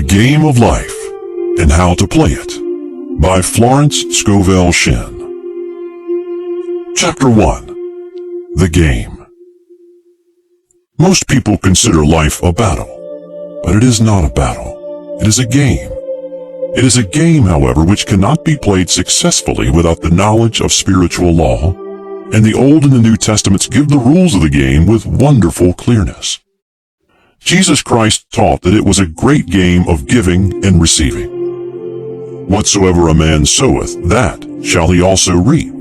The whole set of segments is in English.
Game of Life and How to Play It by Florence Scovel Shinn. Chapter 1. The Game. Most people consider life a battle, but it is not a battle. It is a game. It is a game, however, which cannot be played successfully without the knowledge of spiritual law, and the Old and the New Testaments give the rules of the game with wonderful clearness. Jesus Christ taught that it was a great game of giving and receiving. Whatsoever a man soweth, that shall he also reap.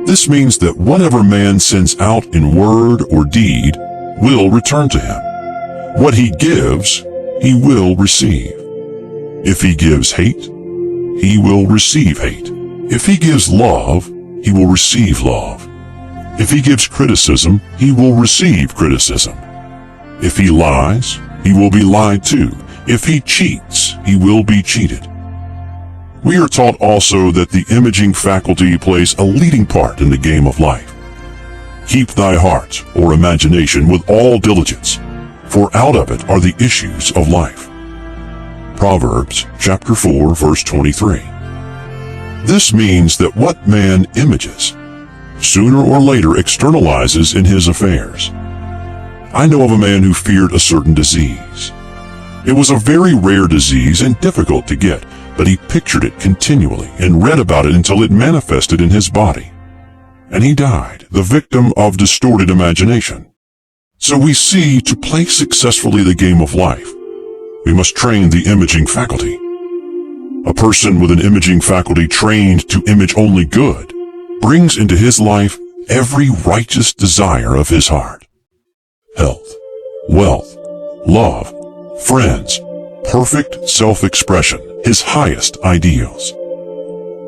This means that whatever man sends out in word or deed will return to him. What he gives, he will receive. If he gives hate, he will receive hate. If he gives love, he will receive love. If he gives criticism, he will receive criticism. If he lies, he will be lied to. If he cheats, he will be cheated. We are taught also that the imaging faculty plays a leading part in the game of life. Keep thy heart, or imagination, with all diligence, for out of it are the issues of life. Proverbs chapter 4, verse 23. This means that what man images, sooner or later externalizes in his affairs. I know of a man who feared a certain disease. It was a very rare disease and difficult to get, but he pictured it continually and read about it until it manifested in his body. And he died, the victim of distorted imagination. So we see, to play successfully the game of life, we must train the imaging faculty. A person with an imaging faculty trained to image only good brings into his life every righteous desire of his heart. Health, wealth, love, friends, perfect self-expression, his highest ideals.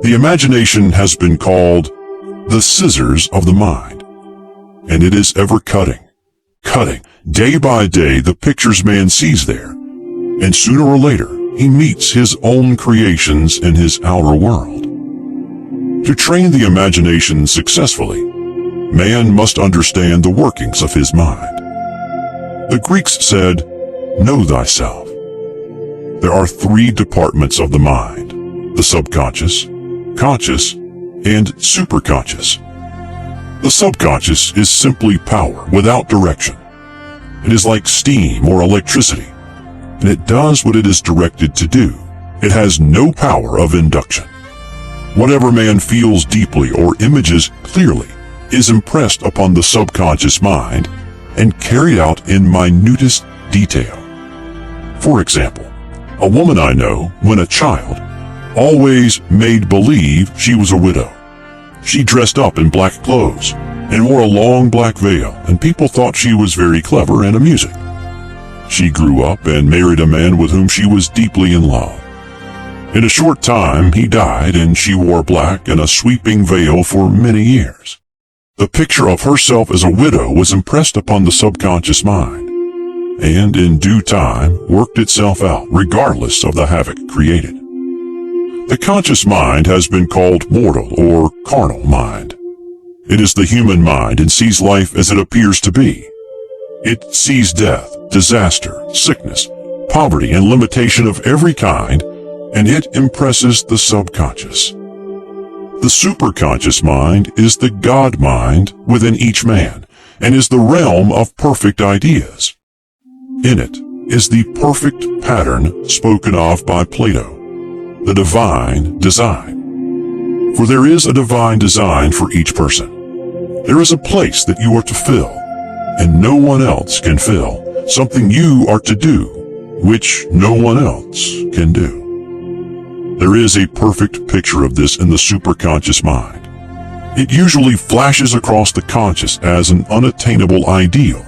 The imagination has been called the scissors of the mind, and it is ever cutting day by day the pictures man sees there, and sooner or later he meets his own creations in his outer world. To train the imagination successfully, man must understand the workings of his mind. The Greeks said, "Know thyself." There are three departments of the mind: the subconscious, conscious, and superconscious. The subconscious is simply power without direction. It is like steam or electricity, and it does what it is directed to do. It has no power of induction. Whatever man feels deeply or images clearly is impressed upon the subconscious mind and carried out in minutest detail. For example, a woman I know, when a child, always made believe she was a widow. She dressed up in black clothes and wore a long black veil, and people thought she was very clever and amusing. She grew up and married a man with whom she was deeply in love. In a short time, he died, and she wore black and a sweeping veil for many years. The picture of herself as a widow was impressed upon the subconscious mind, and in due time worked itself out, regardless of the havoc created. The conscious mind has been called mortal or carnal mind. It is the human mind and sees life as it appears to be. It sees death, disaster, sickness, poverty, and limitation of every kind, and it impresses the subconscious. The superconscious mind is the God mind within each man, and is the realm of perfect ideas. In it is the perfect pattern spoken of by Plato, the divine design. For there is a divine design for each person. There is a place that you are to fill, and no one else can fill, something you are to do, which no one else can do. There is a perfect picture of this in the superconscious mind. It usually flashes across the conscious as an unattainable ideal,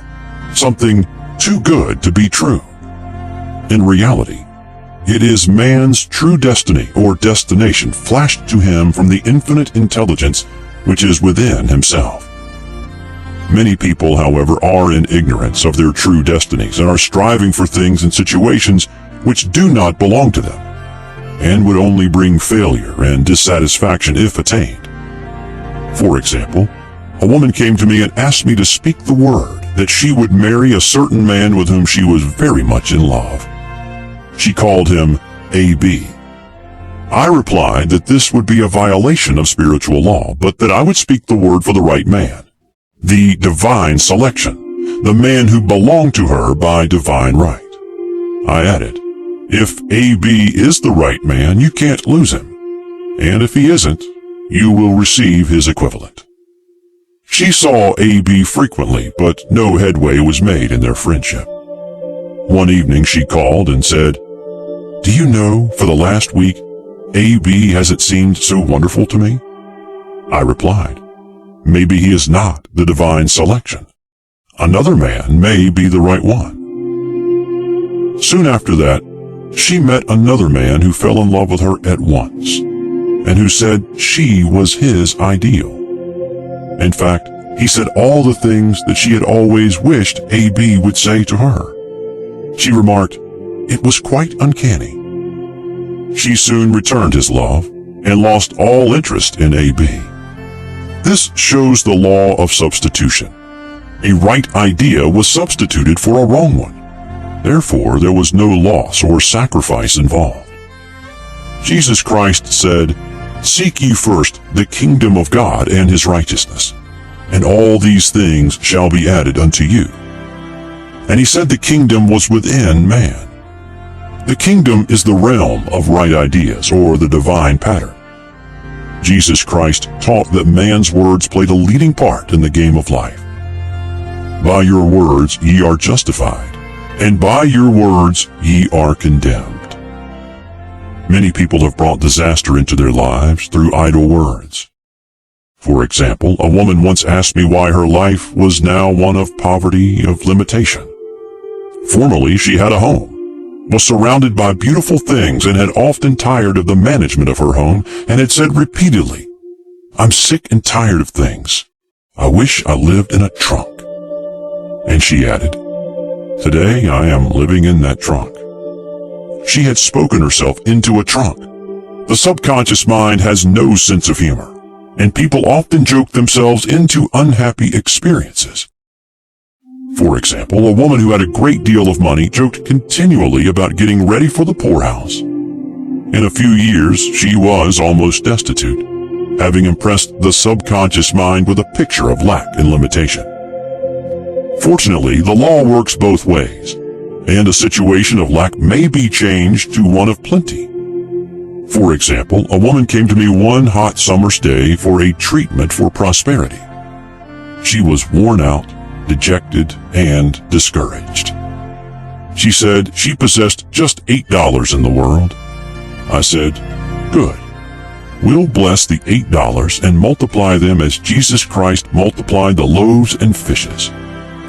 something too good to be true. In reality, it is man's true destiny or destination flashed to him from the infinite intelligence which is within himself. Many people, however, are in ignorance of their true destinies and are striving for things and situations which do not belong to them, and would only bring failure and dissatisfaction if attained. For example, a woman came to me and asked me to speak the word that she would marry a certain man with whom she was very much in love. She called him A.B. I replied that this would be a violation of spiritual law, but that I would speak the word for the right man, the divine selection, the man who belonged to her by divine right. I added, if A.B. is the right man, you can't lose him, and if he isn't, you will receive his equivalent. She saw A.B. frequently, but no headway was made in their friendship. One evening she called and said, "Do you know, for the last week, A.B. hasn't seemed so wonderful to me?" I replied, "Maybe he is not the divine selection. Another man may be the right one." Soon after that, she met another man who fell in love with her at once, and who said she was his ideal. In fact, he said all the things that she had always wished A.B. would say to her. She remarked, "It was quite uncanny." She soon returned his love and lost all interest in A.B. This shows the law of substitution. A right idea was substituted for a wrong one. Therefore, there was no loss or sacrifice involved. Jesus Christ said, "Seek ye first the kingdom of God and his righteousness, and all these things shall be added unto you." And he said the kingdom was within man. The kingdom is the realm of right ideas, or the divine pattern. Jesus Christ taught that man's words played a leading part in the game of life. By your words ye are justified, and by your words ye are condemned. Many people have brought disaster into their lives through idle words. For example, a woman once asked me why her life was now one of poverty, of limitation. Formerly, she had a home, was surrounded by beautiful things, and had often tired of the management of her home, and had said repeatedly, "I'm sick and tired of things. I wish I lived in a trunk." And she added, "Today I am living in that trunk." She had spoken herself into a trunk. The subconscious mind has no sense of humor, and people often joke themselves into unhappy experiences. For example, a woman who had a great deal of money joked continually about getting ready for the poorhouse. In a few years, she was almost destitute, having impressed the subconscious mind with a picture of lack and limitation. Fortunately, the law works both ways, and a situation of lack may be changed to one of plenty. For example, a woman came to me one hot summer's day for a treatment for prosperity. She was worn out, dejected, and discouraged. She said she possessed just $8 in the world. I said, "Good. We'll bless the $8 and multiply them as Jesus Christ multiplied the loaves and fishes.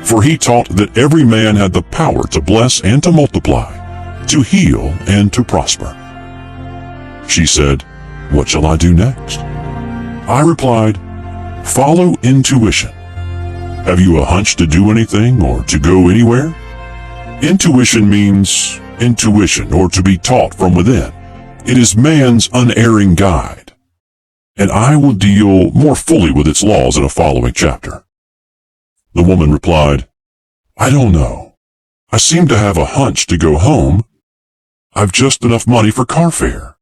For he taught that every man had the power to bless and to multiply, to heal and to prosper." She said, "What shall I do next?" I replied, "Follow intuition. Have you a hunch to do anything or to go anywhere? Intuition means intuition, or to be taught from within. It is man's unerring guide, and I will deal more fully with its laws in a following chapter." The woman replied, "I don't know. I seem to have a hunch to go home. I've just enough money for car fare."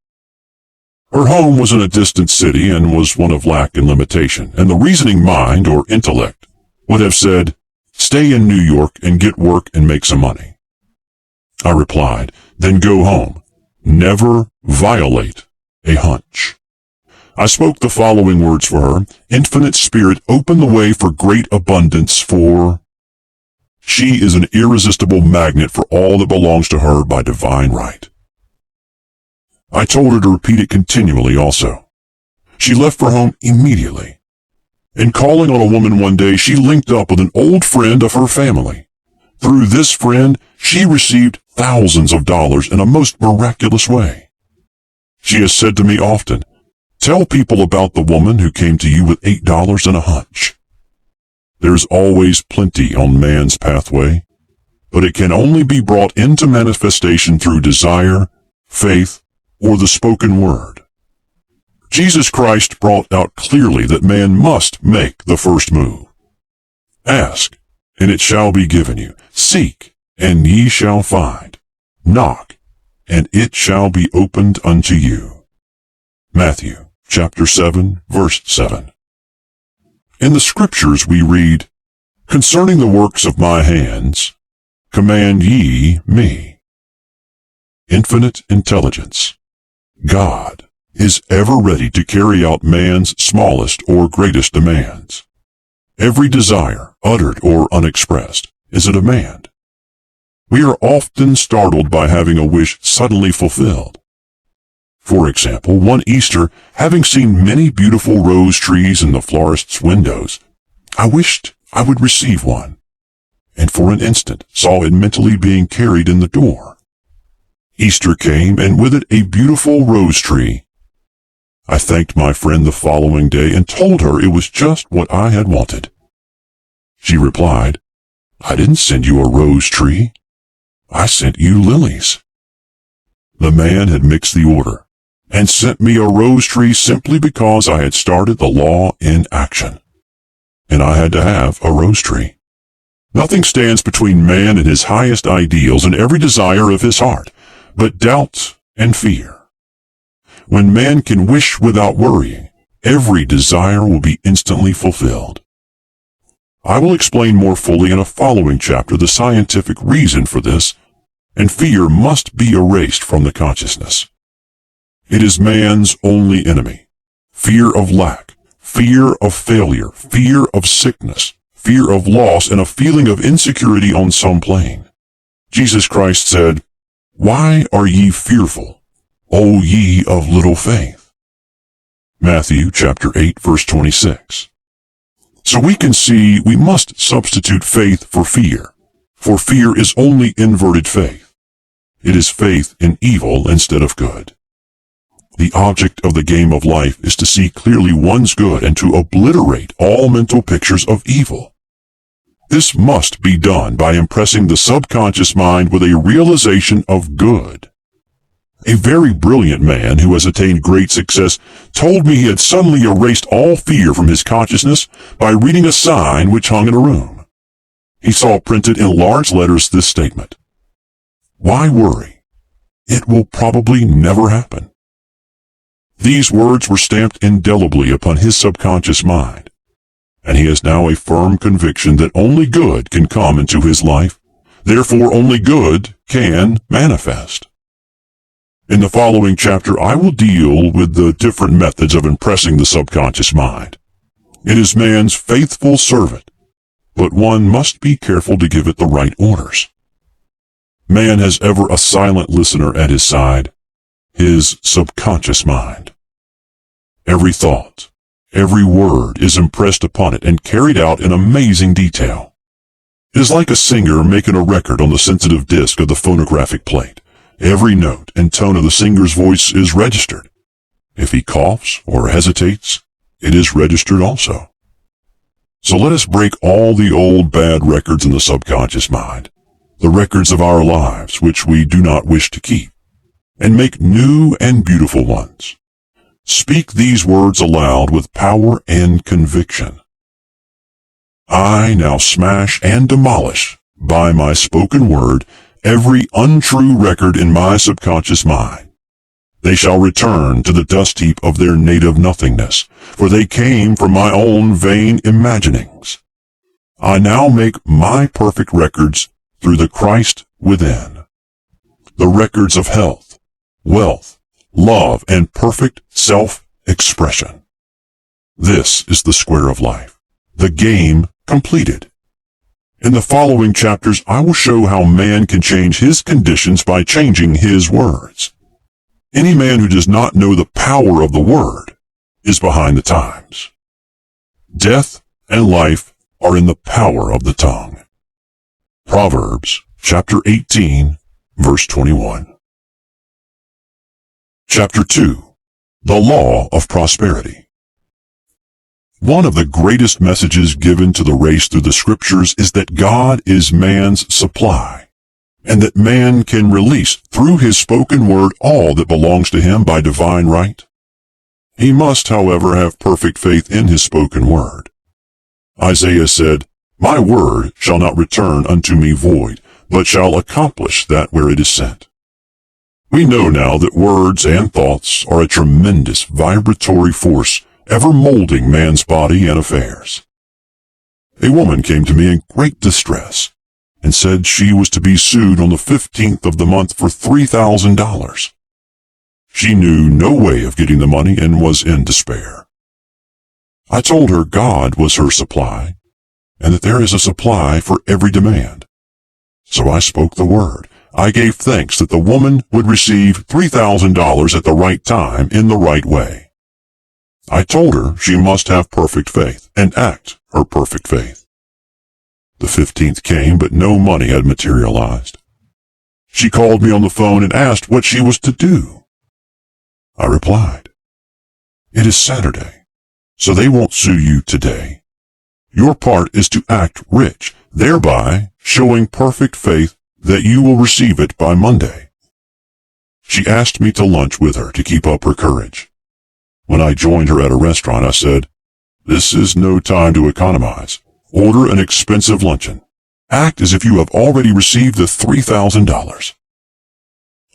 Her home was in a distant city and was one of lack and limitation, and the reasoning mind, or intellect, would have said, "Stay in New York and get work and make some money." I replied, "Then go home. Never violate a hunch." I spoke the following words for her: "Infinite Spirit, open the way for great abundance for..." She is an irresistible magnet for all that belongs to her by divine right. I told her to repeat it continually also. She left for home immediately. In calling on a woman one day, she linked up with an old friend of her family. Through this friend, she received thousands of dollars in a most miraculous way. She has said to me often, "Tell people about the woman who came to you with $8 and a hunch." There's always plenty on man's pathway, but it can only be brought into manifestation through desire, faith, or the spoken word. Jesus Christ brought out clearly that man must make the first move. Ask, and it shall be given you. Seek, and ye shall find. Knock, and it shall be opened unto you. Matthew chapter 7, verse 7. In the Scriptures we read, "Concerning the works of my hands, command ye me." Infinite intelligence. God is ever ready to carry out man's smallest or greatest demands. Every desire, uttered or unexpressed, is a demand. We are often startled by having a wish suddenly fulfilled. For example, one Easter, having seen many beautiful rose trees in the florist's windows, I wished I would receive one, and for an instant saw it mentally being carried in the door. Easter came, and with it a beautiful rose tree. I thanked my friend the following day and told her it was just what I had wanted. She replied, "I didn't send you a rose tree. I sent you lilies." The man had mixed the order and sent me a rose tree simply because I had started the law in action. And I had to have a rose tree. Nothing stands between man and his highest ideals and every desire of his heart, but doubt and fear. When man can wish without worrying, every desire will be instantly fulfilled. I will explain more fully in a following chapter the scientific reason for this, and fear must be erased from the consciousness. It is man's only enemy. Fear of lack, fear of failure, fear of sickness, fear of loss, and a feeling of insecurity on some plane. Jesus Christ said, "Why are ye fearful, O ye of little faith?" Matthew chapter 8, verse 26. So we can see we must substitute faith for fear is only inverted faith. It is faith in evil instead of good. The object of the game of life is to see clearly one's good and to obliterate all mental pictures of evil. This must be done by impressing the subconscious mind with a realization of good. A very brilliant man who has attained great success told me he had suddenly erased all fear from his consciousness by reading a sign which hung in a room. He saw printed in large letters this statement, "Why worry? It will probably never happen." These words were stamped indelibly upon his subconscious mind, and he has now a firm conviction that only good can come into his life, therefore only good can manifest. In the following chapter, I will deal with the different methods of impressing the subconscious mind. It is man's faithful servant, but one must be careful to give it the right orders. Man has ever a silent listener at his side, his subconscious mind. Every thought, every word is impressed upon it and carried out in amazing detail. It is like a singer making a record on the sensitive disc of the phonographic plate. Every note and tone of the singer's voice is registered. If he coughs or hesitates, it is registered also. So let us break all the old bad records in the subconscious mind, the records of our lives which we do not wish to keep, and make new and beautiful ones. Speak these words aloud with power and conviction. I now smash and demolish, by my spoken word, every untrue record in my subconscious mind. They shall return to the dust heap of their native nothingness, for they came from my own vain imaginings. I now make my perfect records through the Christ within. The records of health, wealth, love, and perfect self-expression. This is the square of life, the game completed. In the following chapters, I will show how man can change his conditions by changing his words. Any man who does not know the power of the word is behind the times. Death and life are in the power of the tongue. Proverbs chapter 18, verse 21. Chapter 2. The Law of Prosperity. One of the greatest messages given to the race through the Scriptures is that God is man's supply, and that man can release through his spoken word all that belongs to him by divine right. He must, however, have perfect faith in his spoken word. Isaiah said, "My word shall not return unto me void, but shall accomplish that where it is sent." We know now that words and thoughts are a tremendous vibratory force ever molding man's body and affairs. A woman came to me in great distress and said she was to be sued on the 15th of the month for $3,000. She knew no way of getting the money and was in despair. I told her God was her supply, and that there is a supply for every demand. So I spoke the word. I gave thanks that the woman would receive $3,000 at the right time in the right way. I told her she must have perfect faith and act her perfect faith. The 15th came, but no money had materialized. She called me on the phone and asked what she was to do. I replied, "It is Saturday, so they won't sue you today. Your part is to act rich, thereby showing perfect faith that you will receive it by Monday." She asked me to lunch with her to keep up her courage. When I joined her at a restaurant, I said, "This is no time to economize. Order an expensive luncheon. Act as if you have already received the $3,000.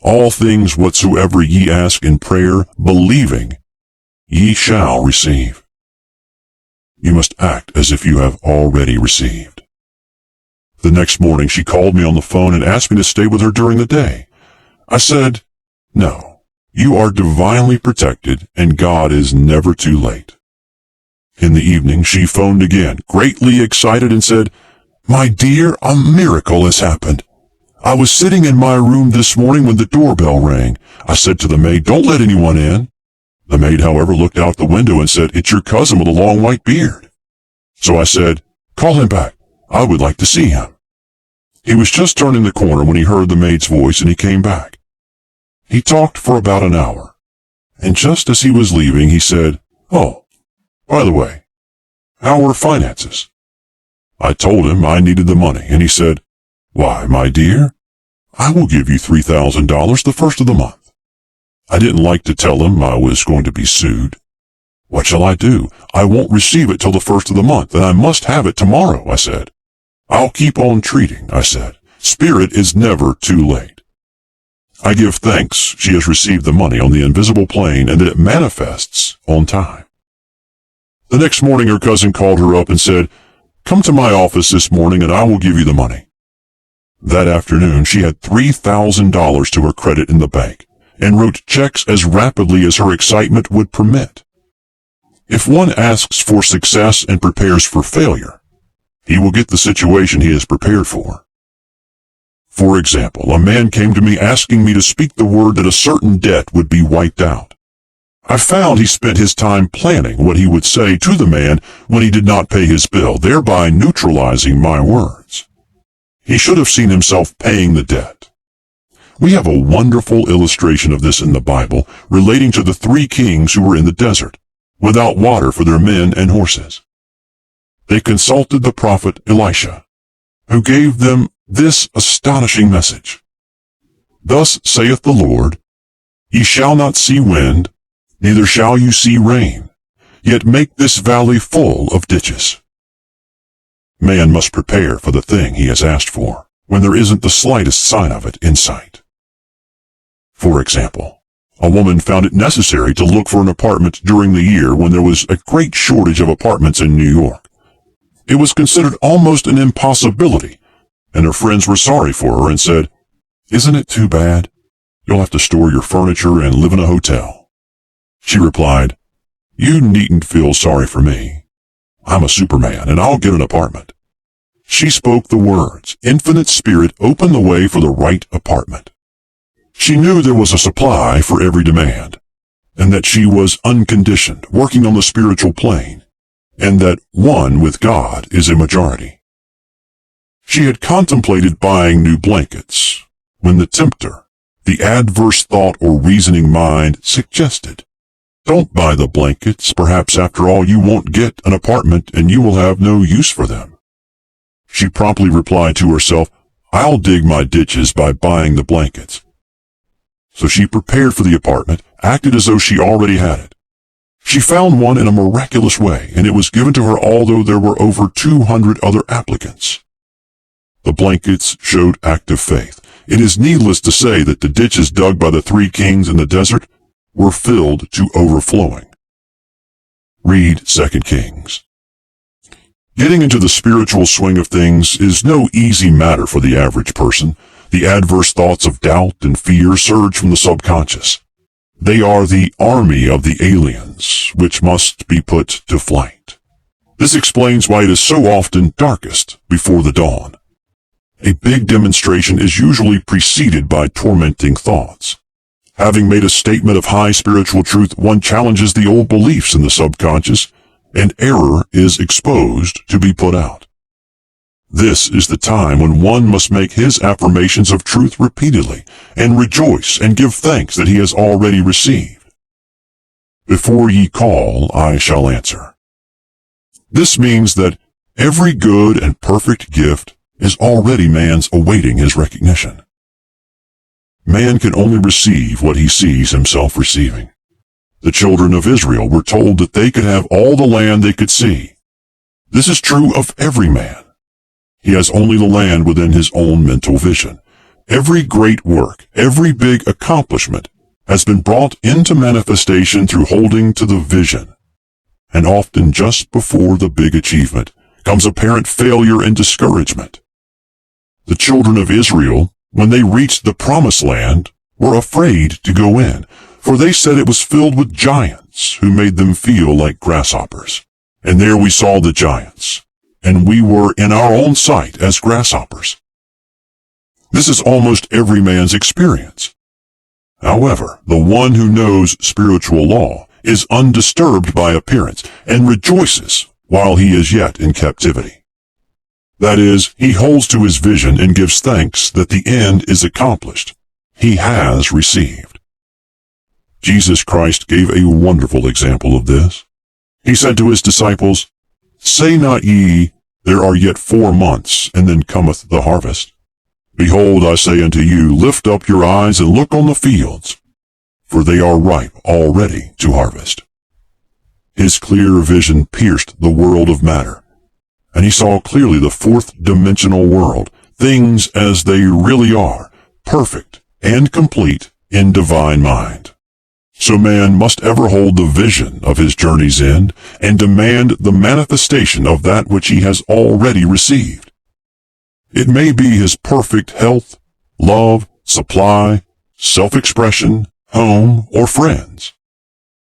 All things whatsoever ye ask in prayer, believing, ye shall receive." You must act as if you have already received. The next morning she called me on the phone and asked me to stay with her during the day. I said, "No, you are divinely protected and God is never too late." In the evening she phoned again, greatly excited, and said, "My dear, a miracle has happened. I was sitting in my room this morning when the doorbell rang. I said to the maid, 'Don't let anyone in.' The maid, however, looked out the window and said, 'It's your cousin with a long white beard.' So I said, 'Call him back. I would like to see him.' He was just turning the corner when he heard the maid's voice, and he came back. He talked for about an hour, and just as he was leaving, he said, 'Oh, by the way, how are finances?' I told him I needed the money, and he said, 'Why, my dear, I will give you $3,000 the first of the month.' I didn't like to tell him I was going to be sued. 'What shall I do? I won't receive it till the first of the month, and I must have it tomorrow,' I said. 'I'll keep on treating,' I said. 'Spirit is never too late.' I give thanks she has received the money on the invisible plane and that it manifests on time. The next morning her cousin called her up and said, 'Come to my office this morning and I will give you the money.' That afternoon she had $3,000 to her credit in the bank and wrote checks as rapidly as her excitement would permit. If one asks for success and prepares for failure, he will get the situation he is prepared for. For example, a man came to me asking me to speak the word that a certain debt would be wiped out. I found he spent his time planning what he would say to the man when he did not pay his bill, thereby neutralizing my words. He should have seen himself paying the debt. We have a wonderful illustration of this in the Bible relating to the 3 kings who were in the desert, without water for their men and horses. They consulted the prophet Elisha, who gave them this astonishing message. "Thus saith the Lord, Ye shall not see wind, neither shall you see rain, yet make this valley full of ditches." Man must prepare for the thing he has asked for, when there isn't the slightest sign of it in sight. For example, a woman found it necessary to look for an apartment during the year when there was a great shortage of apartments in New York. It was considered almost an impossibility, and her friends were sorry for her and said, "Isn't it too bad? You'll have to store your furniture and live in a hotel." She replied, "You needn't feel sorry for me. I'm a Superman, and I'll get an apartment." She spoke the words. Infinite Spirit opened the way for the right apartment. She knew there was a supply for every demand, and that she was unconditioned, working on the spiritual plane, and that one with God is a majority. She had contemplated buying new blankets when the tempter, the adverse thought or reasoning mind, suggested, "Don't buy the blankets. Perhaps after all you won't get an apartment and you will have no use for them." She promptly replied to herself, "I'll dig my ditches by buying the blankets." So she prepared for the apartment, acted as though she already had it. She found one in a miraculous way, and it was given to her although there were over 200 other applicants. The blankets showed active faith, It is needless to say that the ditches dug by the three kings in the desert were filled to overflowing. Read 2 Kings. Getting into the spiritual swing of things is no easy matter for the average person. The adverse thoughts of doubt and fear surge from the subconscious. They are the army of the aliens, which must be put to flight. This explains why it is so often darkest before the dawn. A big demonstration is usually preceded by tormenting thoughts. Having made a statement of high spiritual truth, one challenges the old beliefs in the subconscious, and error is exposed to be put out. This is the time when one must make his affirmations of truth repeatedly, and rejoice and give thanks that he has already received. Before ye call, I shall answer. This means that every good and perfect gift is already man's awaiting his recognition. Man can only receive what he sees himself receiving. The children of Israel were told that they could have all the land they could see. This is true of every man. He has only the land within his own mental vision. Every great work, every big accomplishment has been brought into manifestation through holding to the vision. And often just before the big achievement comes apparent failure and discouragement. The children of Israel, when they reached the promised land, were afraid to go in, for they said it was filled with giants who made them feel like grasshoppers. And there we saw the giants, and we were in our own sight as grasshoppers. This is almost every man's experience. However, the one who knows spiritual law is undisturbed by appearance and rejoices while he is yet in captivity. That is, he holds to his vision and gives thanks that the end is accomplished. He has received. Jesus Christ gave a wonderful example of this. He said to his disciples, Say not ye, there are yet 4 months, and then cometh the harvest. Behold, I say unto you, lift up your eyes and look on the fields, for they are ripe already to harvest. His clear vision pierced the world of matter, and he saw clearly the fourth-dimensional world, things as they really are, perfect and complete in divine mind. So man must ever hold the vision of his journey's end and demand the manifestation of that which he has already received. It may be his perfect health, love, supply, self-expression, home, or friends.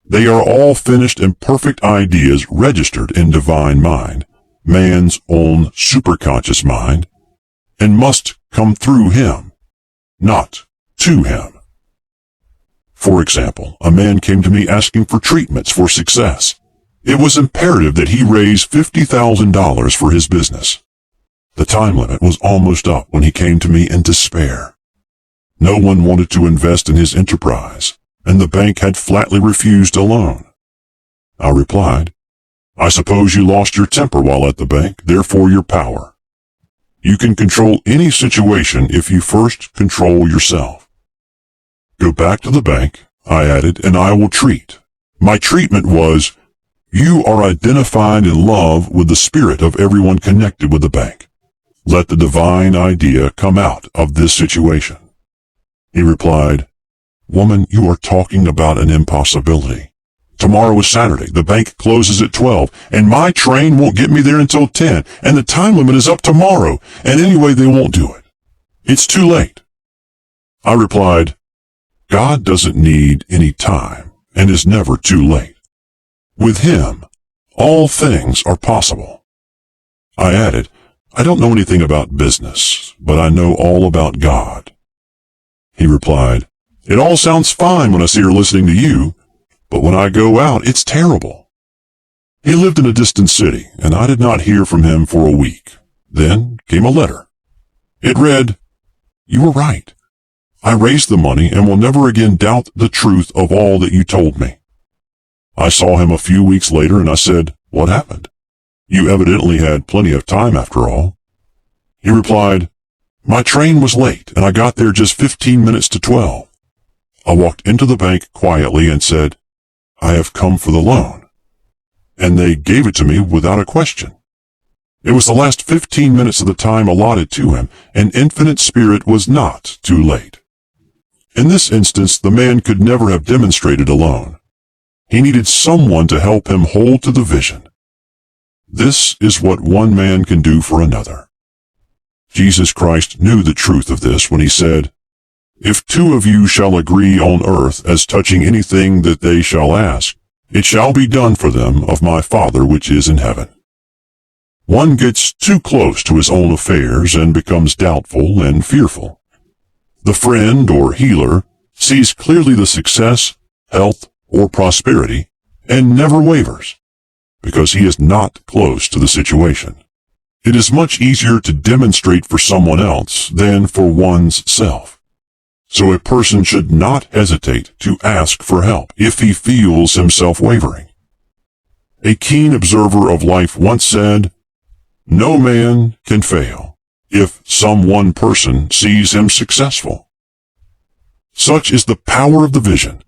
They are all finished and perfect ideas registered in divine mind, man's own superconscious mind, and must come through him, not to him. For example, a man came to me asking for treatments for success. It was imperative that he raise $50,000 for his business. The time limit was almost up when he came to me in despair. No one wanted to invest in his enterprise, and the bank had flatly refused a loan. I replied, I suppose you lost your temper while at the bank, therefore your power. You can control any situation if you first control yourself. Go back to the bank, I added, and I will treat. My treatment was, you are identified in love with the spirit of everyone connected with the bank. Let the divine idea come out of this situation. He replied, Woman, you are talking about an impossibility. Tomorrow is Saturday, the bank closes at 12, and my train won't get me there until 10, and the time limit is up tomorrow, and anyway they won't do it. It's too late. I replied, God doesn't need any time, and is never too late. With him, all things are possible. I added, I don't know anything about business, but I know all about God. He replied, It all sounds fine when I see her listening to you, but when I go out, it's terrible. He lived in a distant city, and I did not hear from him for a week. Then came a letter. It read, You were right. I raised the money and will never again doubt the truth of all that you told me. I saw him a few weeks later and I said, What happened? You evidently had plenty of time after all. He replied, My train was late and I got there just 15 minutes to 12. I walked into the bank quietly and said, I have come for the loan. And they gave it to me without a question. It was the last 15 minutes of the time allotted to him, and Infinite Spirit was not too late. In this instance, the man could never have demonstrated alone. He needed someone to help him hold to the vision. This is what one man can do for another. Jesus Christ knew the truth of this when he said, "If two of you shall agree on earth as touching anything that they shall ask, it shall be done for them of my Father which is in heaven." One gets too close to his own affairs and becomes doubtful and fearful. The friend or healer sees clearly the success, health, or prosperity and never wavers, because he is not close to the situation. It is much easier to demonstrate for someone else than for one's self. So a person should not hesitate to ask for help if he feels himself wavering. A keen observer of life once said, "No man can fail if some one person sees him successful." Such is the power of the vision,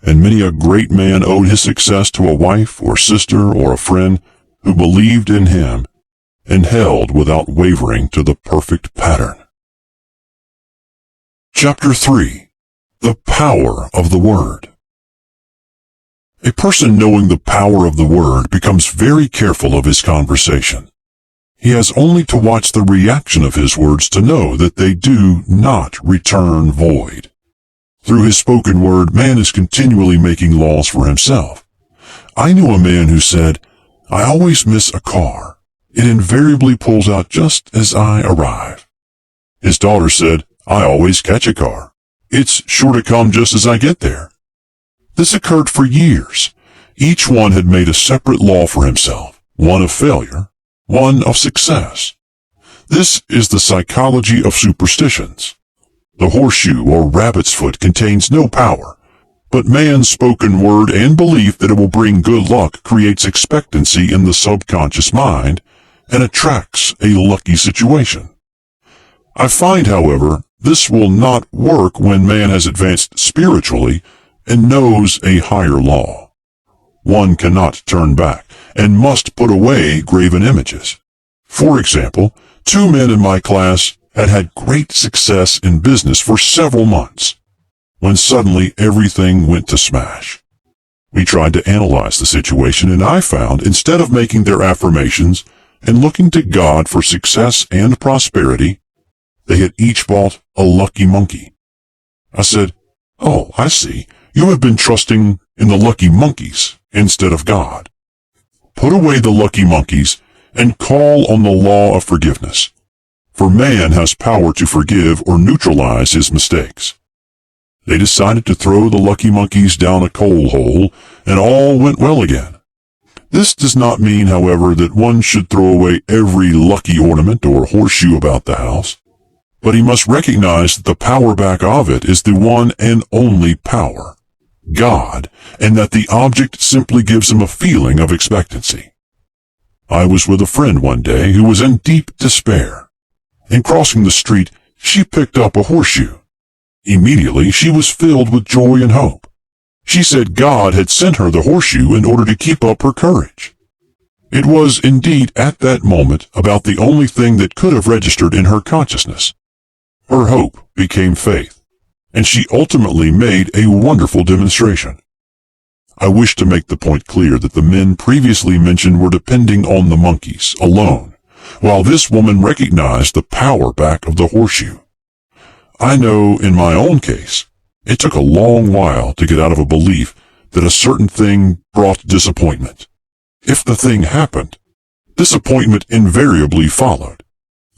and many a great man owed his success to a wife or sister or a friend who believed in him and held without wavering to the perfect pattern. Chapter 3. The Power of the Word. A person knowing the power of the Word becomes very careful of his conversation. He has only to watch the reaction of his words to know that they do not return void. Through his spoken word, man is continually making laws for himself. I knew a man who said, "I always miss a car. It invariably pulls out just as I arrive." His daughter said, "I always catch a car. It's sure to come just as I get there." This occurred for years. Each one had made a separate law for himself, one of failure, one of success. This is the psychology of superstitions. The horseshoe or rabbit's foot contains no power, but man's spoken word and belief that it will bring good luck creates expectancy in the subconscious mind and attracts a lucky situation. I find, however, this will not work when man has advanced spiritually and knows a higher law. One cannot turn back and must put away graven images. For example, 2 men in my class had had great success in business for several months, when suddenly everything went to smash. We tried to analyze the situation, and I found instead of making their affirmations and looking to God for success and prosperity, they had each bought a lucky monkey. I said, "Oh, I see. You have been trusting in the lucky monkeys instead of God. Put away the lucky monkeys and call on the law of forgiveness, for man has power to forgive or neutralize his mistakes." They decided to throw the lucky monkeys down a coal hole, and all went well again. This does not mean, however, that one should throw away every lucky ornament or horseshoe about the house, but he must recognize that the power back of it is the one and only power, God, and that the object simply gives him a feeling of expectancy. I was with a friend one day who was in deep despair. In crossing the street, she picked up a horseshoe. Immediately, she was filled with joy and hope. She said God had sent her the horseshoe in order to keep up her courage. It was indeed at that moment about the only thing that could have registered in her consciousness. Her hope became faith, and she ultimately made a wonderful demonstration. I wish to make the point clear that the men previously mentioned were depending on the monkeys alone, while this woman recognized the power back of the horseshoe. I know in my own case, it took a long while to get out of a belief that a certain thing brought disappointment. If the thing happened, disappointment invariably followed.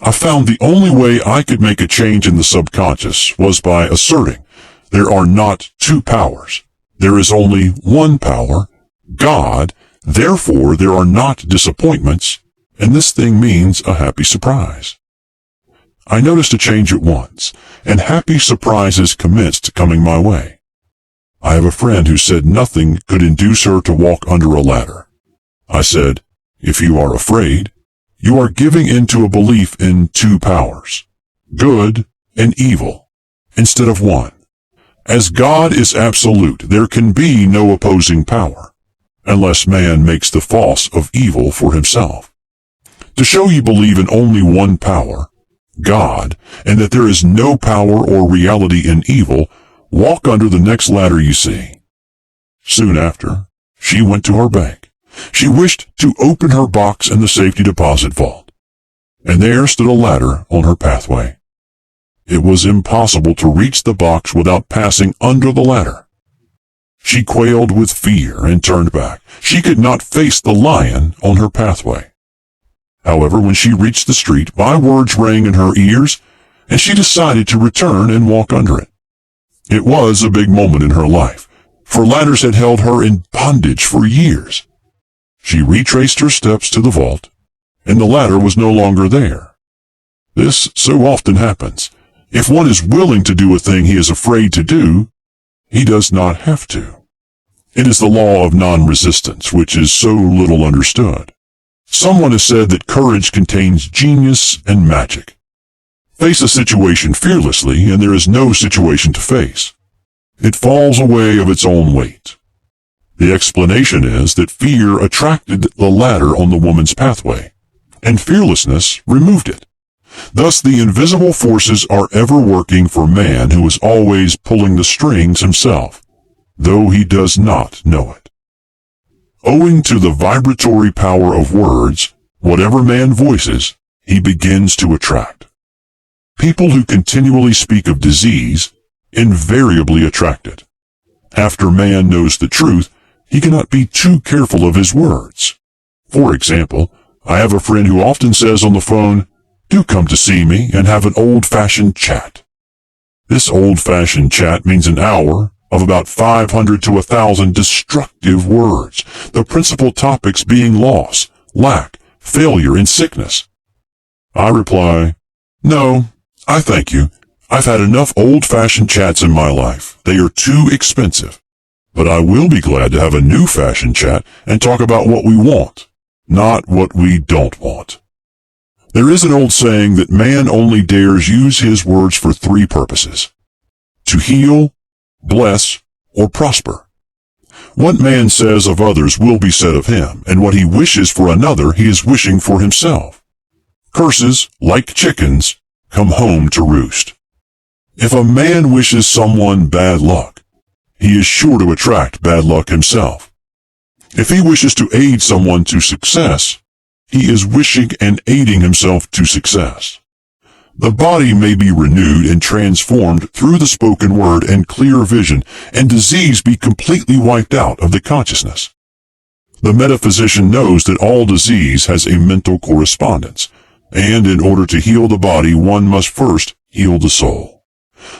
I found the only way I could make a change in the subconscious was by asserting there are not 2 powers. There is only one power, God, therefore there are not disappointments, and this thing means a happy surprise. I noticed a change at once, and happy surprises commenced coming my way. I have a friend who said nothing could induce her to walk under a ladder. I said, "If you are afraid, you are giving into a belief in 2 powers, good and evil, instead of one. As God is absolute, there can be no opposing power, unless man makes the false of evil for himself. To show you believe in only one power, God, and that there is no power or reality in evil, walk under the next ladder you see. Soon after, she went to her bank. She wished to open her box in the safety deposit vault, and there stood a ladder on her pathway. It was impossible to reach the box without passing under the ladder. She quailed with fear and turned back. She could not face the lion on her pathway. However, when she reached the street, my words rang in her ears, and she decided to return and walk under it. It was a big moment in her life, for ladders had held her in bondage for years. She retraced her steps to the vault, and the ladder was no longer there. This so often happens. If one is willing to do a thing he is afraid to do, he does not have to. It is the law of non-resistance, which is so little understood. Someone has said that courage contains genius and magic. Face a situation fearlessly, and there is no situation to face. It falls away of its own weight. The explanation is that fear attracted the ladder on the woman's pathway, and fearlessness removed it. Thus, the invisible forces are ever working for man who is always pulling the strings himself, though he does not know it. Owing to the vibratory power of words, whatever man voices, he begins to attract. People who continually speak of disease invariably attract it. After man knows the truth, he cannot be too careful of his words. For example, I have a friend who often says on the phone, "Do come to see me and have an old-fashioned chat." This old-fashioned chat means an hour of about 500 to 1,000 destructive words, the principal topics being loss, lack, failure, and sickness. I reply, "No, I thank you. I've had enough old-fashioned chats in my life. They are too expensive. But I will be glad to have a new-fashioned chat and talk about what we want, not what we don't want." There is an old saying that man only dares use his words for three purposes: to heal, bless, or prosper. What man says of others will be said of him, and what he wishes for another he is wishing for himself. Curses, like chickens, come home to roost. If a man wishes someone bad luck, he is sure to attract bad luck himself. If he wishes to aid someone to success, he is wishing and aiding himself to success. The body may be renewed and transformed through the spoken word and clear vision, and disease be completely wiped out of the consciousness. The metaphysician knows that all disease has a mental correspondence, and in order to heal the body, one must first heal the soul.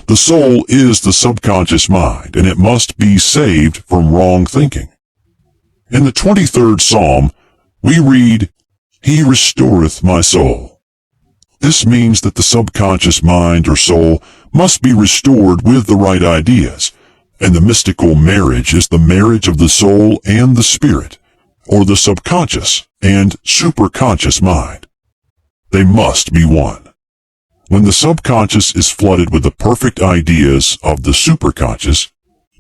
The soul is the subconscious mind, and it must be saved from wrong thinking. In the 23rd Psalm, we read, "He restoreth my soul." This means that the subconscious mind or soul must be restored with the right ideas, and the mystical marriage is the marriage of the soul and the spirit, or the subconscious and superconscious mind. They must be one. When the subconscious is flooded with the perfect ideas of the superconscious,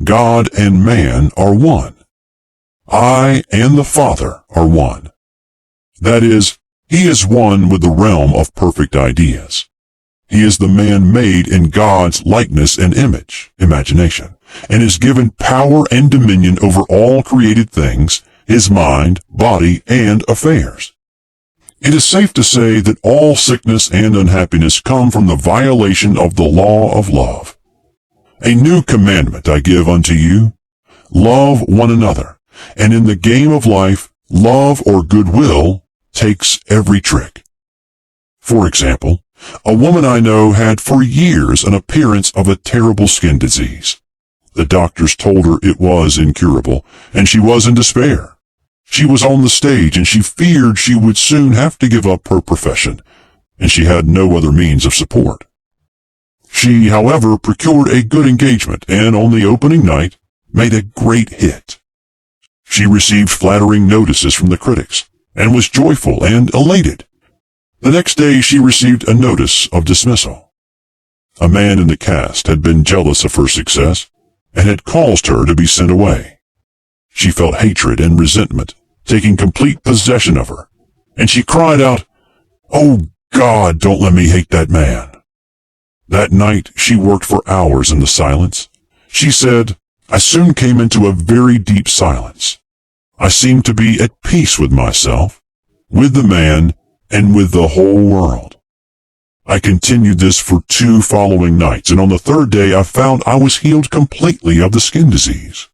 God and man are one. I and the Father are one. That is, he is one with the realm of perfect ideas. He is the man made in God's likeness and image, imagination, and is given power and dominion over all created things, his mind, body, and affairs. It is safe to say that all sickness and unhappiness come from the violation of the law of love. A new commandment I give unto you: love one another, and in the game of life, love or goodwill takes every trick. For example, a woman I know had for years an appearance of a terrible skin disease. The doctors told her it was incurable, and she was in despair. She was on the stage, and she feared she would soon have to give up her profession, and she had no other means of support. She, however, procured a good engagement, and on the opening night, made a great hit. She received flattering notices from the critics, and was joyful and elated. The next day she received a notice of dismissal. A man in the cast had been jealous of her success, and had caused her to be sent away. She felt hatred and resentment taking complete possession of her, and she cried out, Oh God, don't let me hate that man. That night, she worked for hours in the silence. She said, I soon came into a very deep silence. I seemed to be at peace with myself, with the man, and with the whole world. I continued this for 2 following nights, and on the 3rd day I found I was healed completely of the skin disease.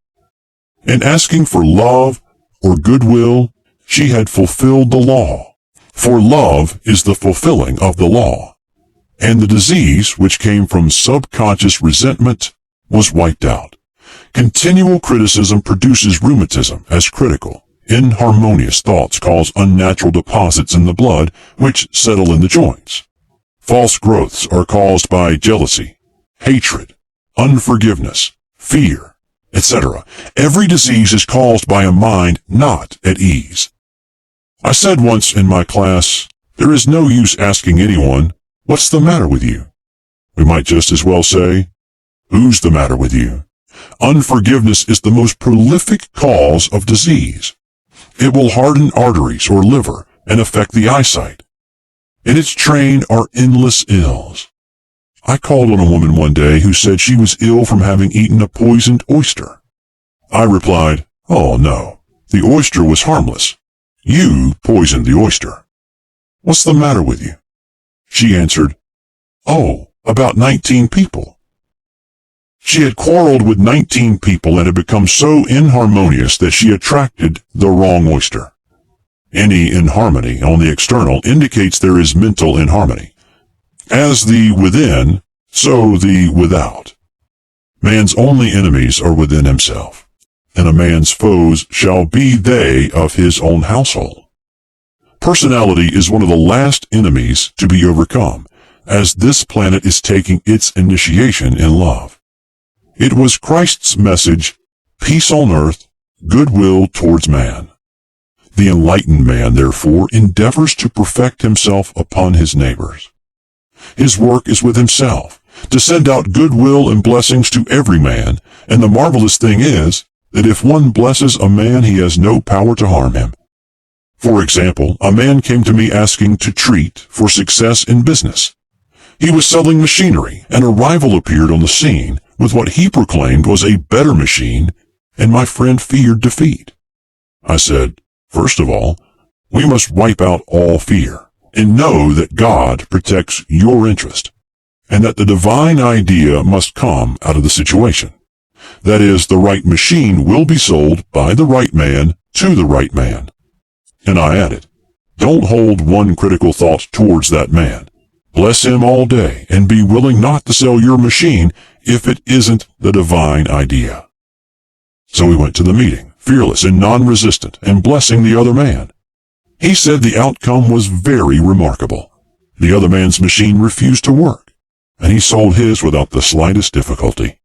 In asking for love or goodwill, she had fulfilled the law. For love is the fulfilling of the law. And the disease, which came from subconscious resentment, was wiped out. Continual criticism produces rheumatism as critical. Inharmonious thoughts cause unnatural deposits in the blood, which settle in the joints. False growths are caused by jealousy, hatred, unforgiveness, fear, etc. Every disease is caused by a mind not at ease. I said once in my class, there is no use asking anyone, what's the matter with you? We might just as well say, who's the matter with you? Unforgiveness is the most prolific cause of disease. It will harden arteries or liver and affect the eyesight. In its train are endless ills. I called on a woman one day who said she was ill from having eaten a poisoned oyster. I replied, oh no, the oyster was harmless. You poisoned the oyster. What's the matter with you? She answered, oh, about 19 people. She had quarreled with 19 people and had become so inharmonious that she attracted the wrong oyster. Any inharmony on the external indicates there is mental inharmony. As the within, so the without. Man's only enemies are within himself, and a man's foes shall be they of his own household. Personality is one of the last enemies to be overcome, as this planet is taking its initiation in love. It was Christ's message, peace on earth, goodwill towards man. The enlightened man, therefore, endeavors to perfect himself upon his neighbors. His work is with himself, to send out goodwill and blessings to every man, and the marvelous thing is that if one blesses a man, he has no power to harm him. For example, a man came to me asking to treat for success in business. He was selling machinery, and a rival appeared on the scene with what he proclaimed was a better machine, and my friend feared defeat. I said, first of all, we must wipe out all fear, and know that God protects your interest, and that the divine idea must come out of the situation. That is, the right machine will be sold by the right man to the right man. And I added, don't hold one critical thought towards that man. Bless him all day, and be willing not to sell your machine if it isn't the divine idea. So we went to the meeting, fearless and non-resistant, and blessing the other man. He said the outcome was very remarkable. The other man's machine refused to work, and he sold his without the slightest difficulty.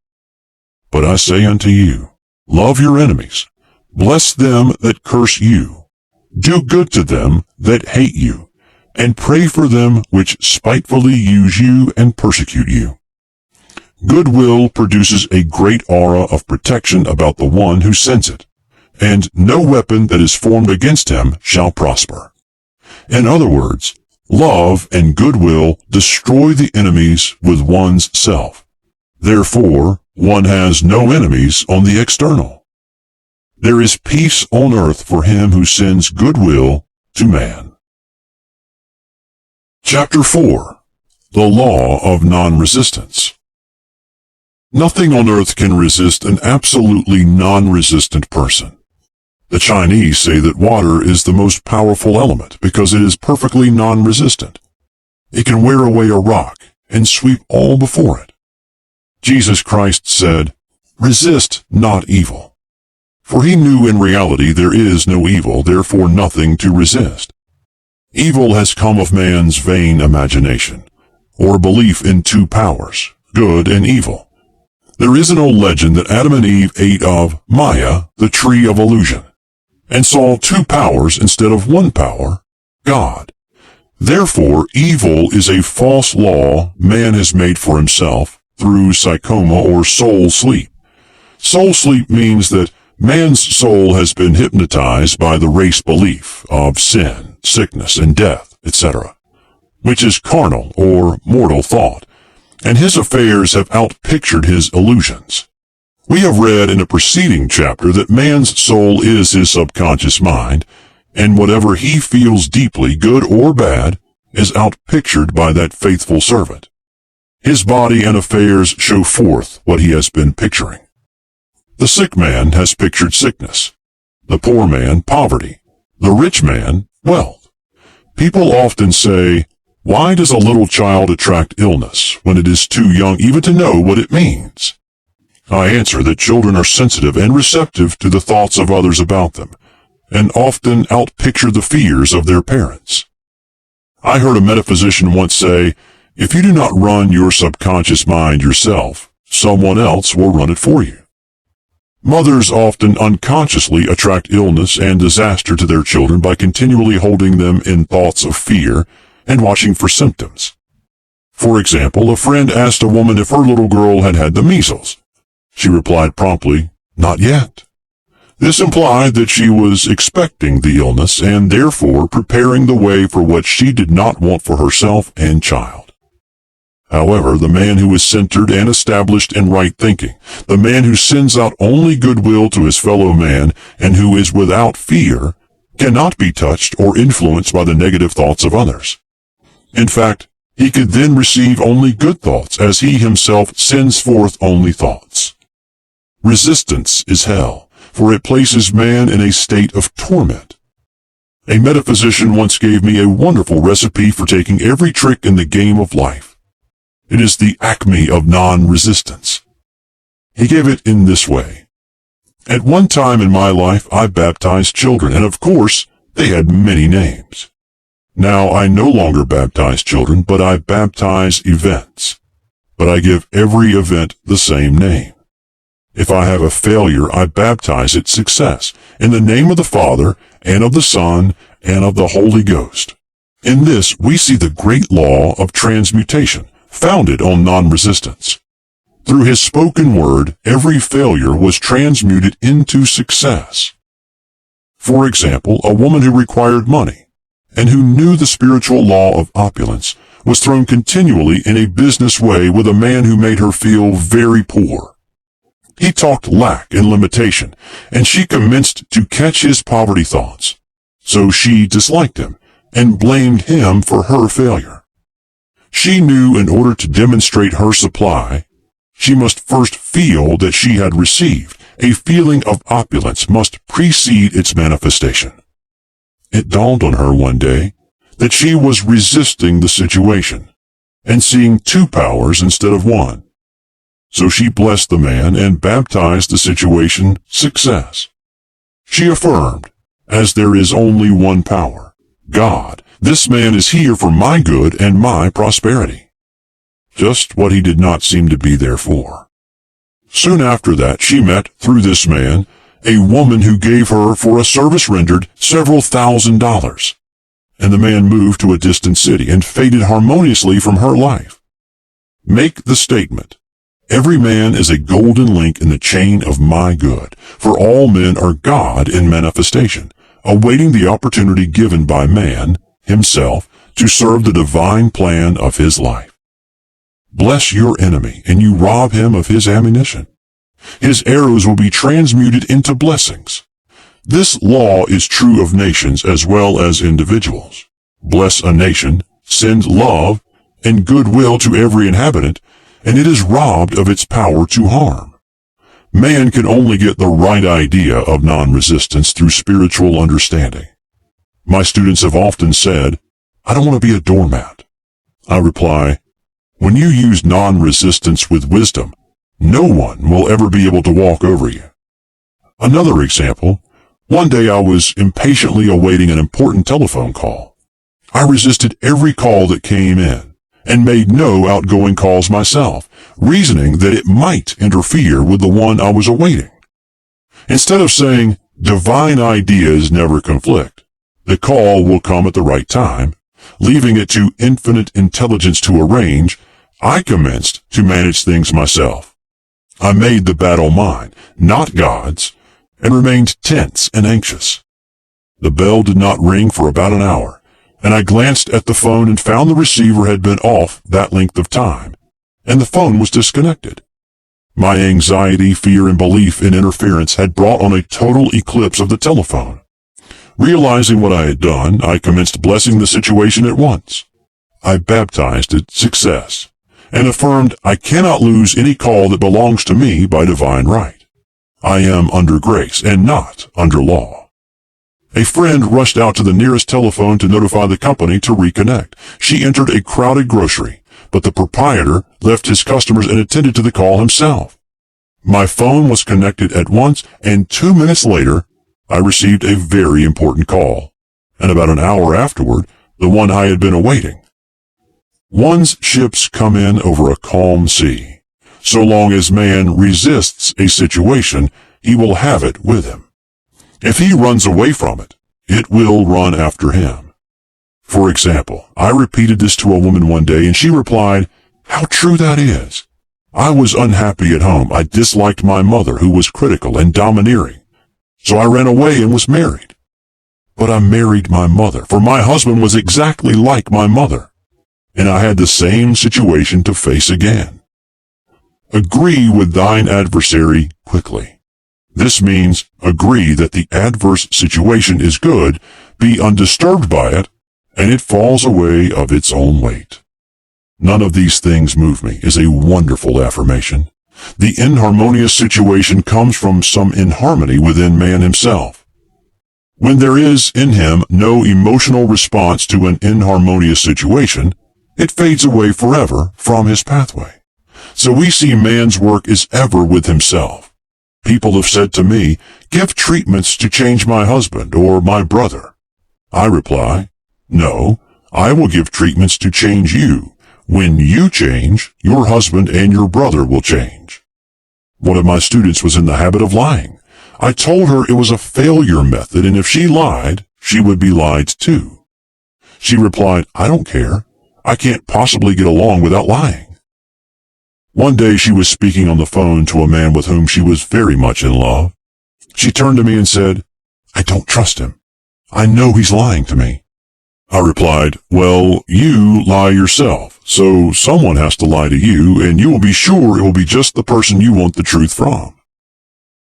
But I say unto you, love your enemies, bless them that curse you, do good to them that hate you, and pray for them which spitefully use you and persecute you. Goodwill produces a great aura of protection about the one who sends it, and no weapon that is formed against him shall prosper. In other words, love and goodwill destroy the enemies with one's self. Therefore, one has no enemies on the external. There is peace on earth for him who sends goodwill to man. Chapter 4. The Law of Non-Resistance. Nothing on earth can resist an absolutely non-resistant person. The Chinese say that water is the most powerful element because it is perfectly non-resistant. It can wear away a rock and sweep all before it. Jesus Christ said, resist not evil. For he knew in reality there is no evil, therefore nothing to resist. Evil has come of man's vain imagination, or belief in two powers, good and evil. There is an old legend that Adam and Eve ate of Maya, the tree of illusion, and saw two powers instead of one power, God. Therefore, evil is a false law man has made for himself through psychoma or soul sleep. Soul sleep means that man's soul has been hypnotized by the race belief of sin, sickness, and death, etc. which is carnal or mortal thought, and his affairs have outpictured his illusions. We have read in a preceding chapter that man's soul is his subconscious mind, and whatever he feels deeply, good or bad, is outpictured by that faithful servant. His body and affairs show forth what he has been picturing. The sick man has pictured sickness, the poor man poverty, the rich man wealth. People often say, why does a little child attract illness when it is too young even to know what it means? I answer that children are sensitive and receptive to the thoughts of others about them, and often outpicture the fears of their parents. I heard a metaphysician once say, if you do not run your subconscious mind yourself, someone else will run it for you. Mothers often unconsciously attract illness and disaster to their children by continually holding them in thoughts of fear and watching for symptoms. For example, a friend asked a woman if her little girl had had the measles. She replied promptly, not yet. This implied that she was expecting the illness and therefore preparing the way for what she did not want for herself and child. However, the man who is centered and established in right thinking, the man who sends out only goodwill to his fellow man and who is without fear, cannot be touched or influenced by the negative thoughts of others. In fact, he could then receive only good thoughts as he himself sends forth only thoughts. Resistance is hell, for it places man in a state of torment. A metaphysician once gave me a wonderful recipe for taking every trick in the game of life. It is the acme of non-resistance. He gave it in this way. At one time in my life, I baptized children, and of course, they had many names. Now I no longer baptize children, but I baptize events. But I give every event the same name. If I have a failure, I baptize it success, in the name of the Father, and of the Son, and of the Holy Ghost. In this, we see the great law of transmutation, founded on non-resistance. Through his spoken word, every failure was transmuted into success. For example, a woman who required money, and who knew the spiritual law of opulence, was thrown continually in a business way with a man who made her feel very poor. He talked lack and limitation, and she commenced to catch his poverty thoughts. So she disliked him, and blamed him for her failure. She knew in order to demonstrate her supply, she must first feel that she had received. A feeling of opulence must precede its manifestation. It dawned on her one day that she was resisting the situation and seeing two powers instead of one. So she blessed the man and baptized the situation success. She affirmed, as there is only one power, God, this man is here for my good and my prosperity. Just what he did not seem to be there for. Soon after that, she met, through this man, a woman who gave her for a service rendered several $1,000s. And the man moved to a distant city and faded harmoniously from her life. Make the statement, every man is a golden link in the chain of my good, for all men are God in manifestation, awaiting the opportunity given by man, himself, to serve the divine plan of his life. Bless your enemy, and you rob him of his ammunition. His arrows will be transmuted into blessings. This law is true of nations as well as individuals. Bless a nation, send love and goodwill to every inhabitant, and it is robbed of its power to harm. Man can only get the right idea of non-resistance through spiritual understanding. My students have often said, I don't want to be a doormat. I reply, when you use non-resistance with wisdom, no one will ever be able to walk over you. Another example, one day I was impatiently awaiting an important telephone call. I resisted every call that came in and made no outgoing calls myself, reasoning that it might interfere with the one I was awaiting. Instead of saying, divine ideas never conflict, the call will come at the right time, leaving it to infinite intelligence to arrange, I commenced to manage things myself. I made the battle mine, not God's, and remained tense and anxious. The bell did not ring for about an hour, and I glanced at the phone and found the receiver had been off that length of time, and the phone was disconnected. My anxiety, fear, and belief in interference had brought on a total eclipse of the telephone. Realizing what I had done, I commenced blessing the situation at once. I baptized it success, and affirmed I cannot lose any call that belongs to me by divine right. I am under grace and not under law. A friend rushed out to the nearest telephone to notify the company to reconnect. She entered a crowded grocery, but the proprietor left his customers and attended to the call himself. My phone was connected at once, and 2 minutes later, I received a very important call, and about an hour afterward, the one I had been awaiting. One's ships come in over a calm sea. So long as man resists a situation, he will have it with him. If he runs away from it, it will run after him. For example, I repeated this to a woman one day, and she replied, "How true that is. I was unhappy at home. I disliked my mother, who was critical and domineering. So I ran away and was married. But I married my mother, for my husband was exactly like my mother, and I had the same situation to face again. Agree with thine adversary quickly." This means agree that the adverse situation is good, be undisturbed by it, and it falls away of its own weight. "None of these things move me" is a wonderful affirmation. The inharmonious situation comes from some inharmony within man himself. When there is in him no emotional response to an inharmonious situation, it fades away forever from his pathway. So we see man's work is ever with himself. People have said to me, "Give treatments to change my husband or my brother." I reply, "No, I will give treatments to change you. When you change, your husband and your brother will change." One of my students was in the habit of lying. I told her it was a failure method, and if she lied, she would be lied to. She replied, "I don't care. I can't possibly get along without lying." One day she was speaking on the phone to a man with whom she was very much in love. She turned to me and said, "I don't trust him. I know he's lying to me." I replied, "Well, you lie yourself, so someone has to lie to you, and you will be sure it will be just the person you want the truth from."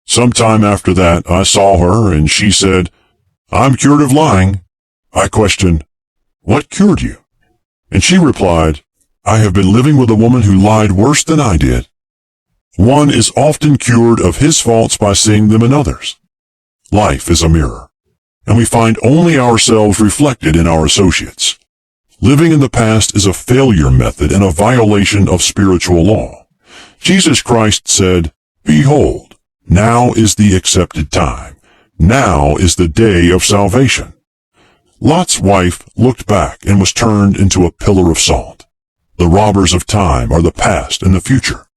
Sometime after that, I saw her, and she said, "I'm cured of lying." I questioned, "What cured you?" And she replied, "I have been living with a woman who lied worse than I did." One is often cured of his faults by seeing them in others. Life is a mirror, and we find only ourselves reflected in our associates. Living in the past is a failure method and a violation of spiritual law. Jesus Christ said, "Behold, now is the accepted time. Now is the day of salvation." Lot's wife looked back and was turned into a pillar of salt. The robbers of time are the past and the future.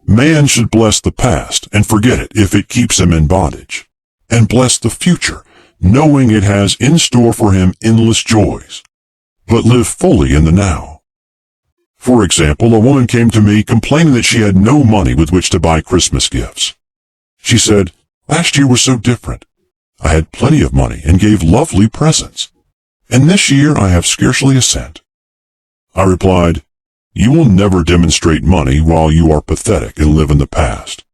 Man should bless the past and forget it if it keeps him in bondage, and bless the future, knowing it has in store for him endless joys, but live fully in the now. For example, a woman came to me complaining that she had no money with which to buy Christmas gifts. She said, "Last year was so different. I had plenty of money and gave lovely presents, and this year I have scarcely a cent." I replied, "You will never demonstrate money while you are pathetic and live in the past.